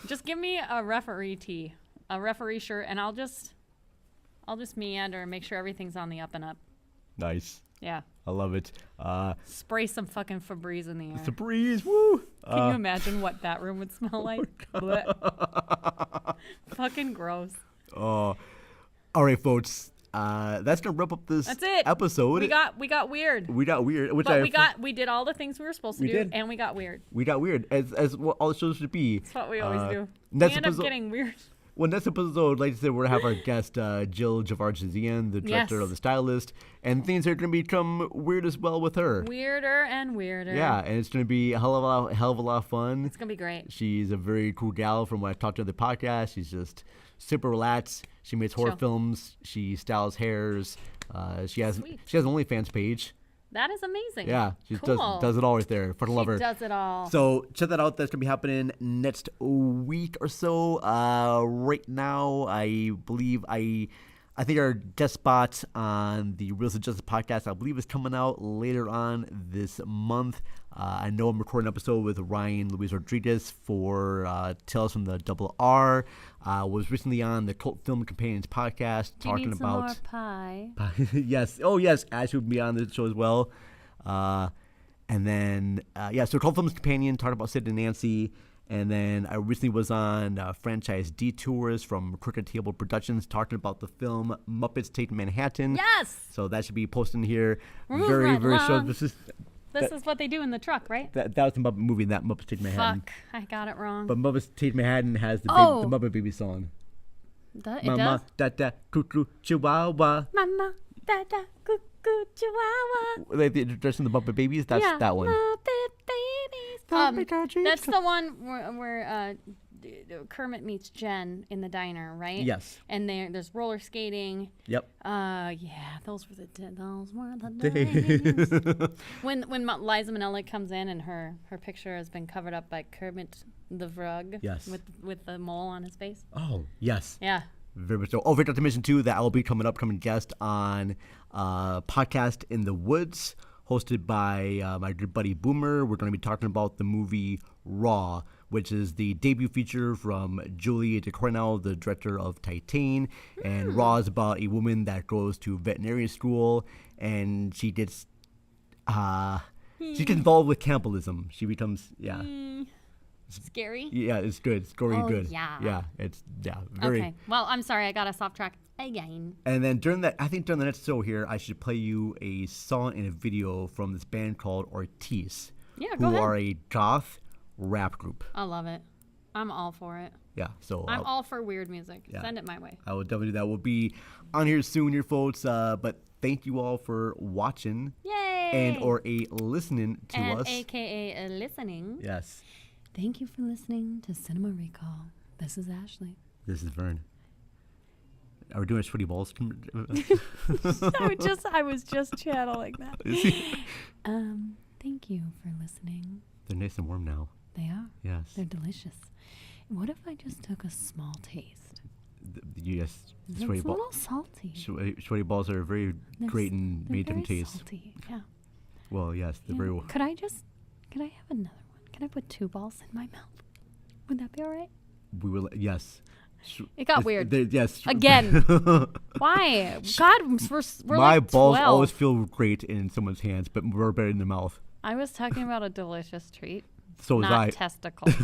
Just give me a referee tee, a referee shirt, and I'll just meander and make sure everything's on the up and up. Nice. Yeah. I love it. Spray some fucking Febreze in the air. Febreze, woo! Can you imagine what that room would smell like? Fucking gross. All right, folks. That's gonna wrap up this episode. We got weird. We got weird. We did all the things we were supposed to do, and we got weird. We got weird, as what all the shows should be. That's what we always do. We end up getting weird. Well, next episode, like I said, we're going to have our guest, Jill Javarjazian, the director of The Stylist, and things are going to become weird as well with her. Weirder and weirder. Yeah, and it's going to be a hell of a lot of fun. It's going to be great. She's a very cool gal from what I've talked to on the podcast. She's just super relaxed. She makes horror films. She styles hairs. She has an OnlyFans page. That is amazing. Yeah, she does it all right there. Fucking love her. She does it all. So check that out. That's going to be happening next week or so. Right now, I believe I think our guest spot on the Real Estate Justice podcast, I believe, is coming out later on this month. I know I'm recording an episode with Ryan Luis Rodriguez for Tales from the Double R. Was recently on the Cult Film Companions podcast talking about some more pie. Yes. Oh, yes. Ashley would be on the show as well. And then, so Cult Films Companion talked about Sid and Nancy. And then I recently was on Franchise Detours from Crooked Table Productions talking about the film Muppets Take Manhattan. Yes. So that should be posting here very short. This is what they do in the truck, right? That was the Muppet movie, that Muppets Take Manhattan. Fuck, I got it wrong. But Muppets Take Manhattan has the Muppet Baby song. Mama, da-da, cuckoo, chihuahua. Mama, da-da, cuckoo, chihuahua. Like the introduction of the Muppet Babies? That's that one. Muppet Babies. That's the one where Kermit meets Jen in the diner, right? Yes. And there's roller skating. Yep. Yeah, those were the days. when Liza Minnelli comes in and her picture has been covered up by Kermit the Frog. Yes. With the mole on his face. Oh, yes. Yeah. Very much so. Oh, forgot to mention too that I will be coming guest on Podcast in the Woods, hosted by my good buddy Boomer. We're going to be talking about the movie Raw, which is the debut feature from Julie DeCornell, the director of Titan. And Raw is about a woman that goes to veterinary school, and she gets involved with cannibalism. She becomes Scary? Yeah, it's good. It's gory good. Yeah. Yeah, it's very. Okay. Well, I'm sorry, I got us off track again. And then during the next show here, I should play you a song and a video from this band called Ortiz. Yeah, go ahead. Who are a goth rap group. I love it. I'm all for it. Yeah, so I'm all for weird music. Yeah. Send it my way. I will definitely do that. We'll be on here soon, here, folks. But thank you all for watching. Yay! And or listening to us. AKA listening. Yes. Thank you for listening to Cinema Recall. This is Ashley. This is Vern. Are we doing a sweaty balls? I was just channeling that. Thank you for listening. They're nice and warm now. They are. Yes. They're delicious. What if I just took a small taste? Yes. It's a little salty. Sweaty balls are very great and made them taste. Salty. Yeah. Well, yes, they're very. Could I have another one? Can I put 2 balls in my mouth? Would that be all right? We will. Yes. It got weird. Yes. Again. Why? God, we're my like balls 12. always feel great in someone's hands, but we're better in their mouth. I was talking about a delicious treat. So was I. Not testicles.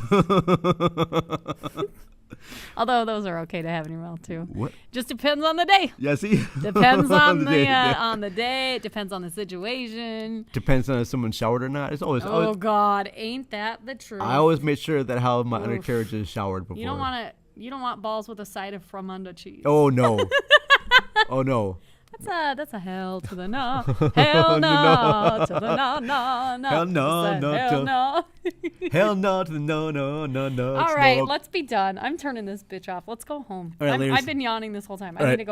Although those are okay to have in your mouth too. What? Just depends on the day. Yeah, see? Depends on the day. It depends on the situation. Depends on if someone showered or not. It's always. God, ain't that the truth? I always make sure that how my undercarriage is showered before. You don't want balls with a side of from under cheese. Oh no. Oh no. That's a hell to the no. Hell no to the no, no, no. Hell no, no, hell no. Hell no to the no, no, no, no. All right, let's be done. I'm turning this bitch off. Let's go home. All right, I've been yawning this whole time. I need to go.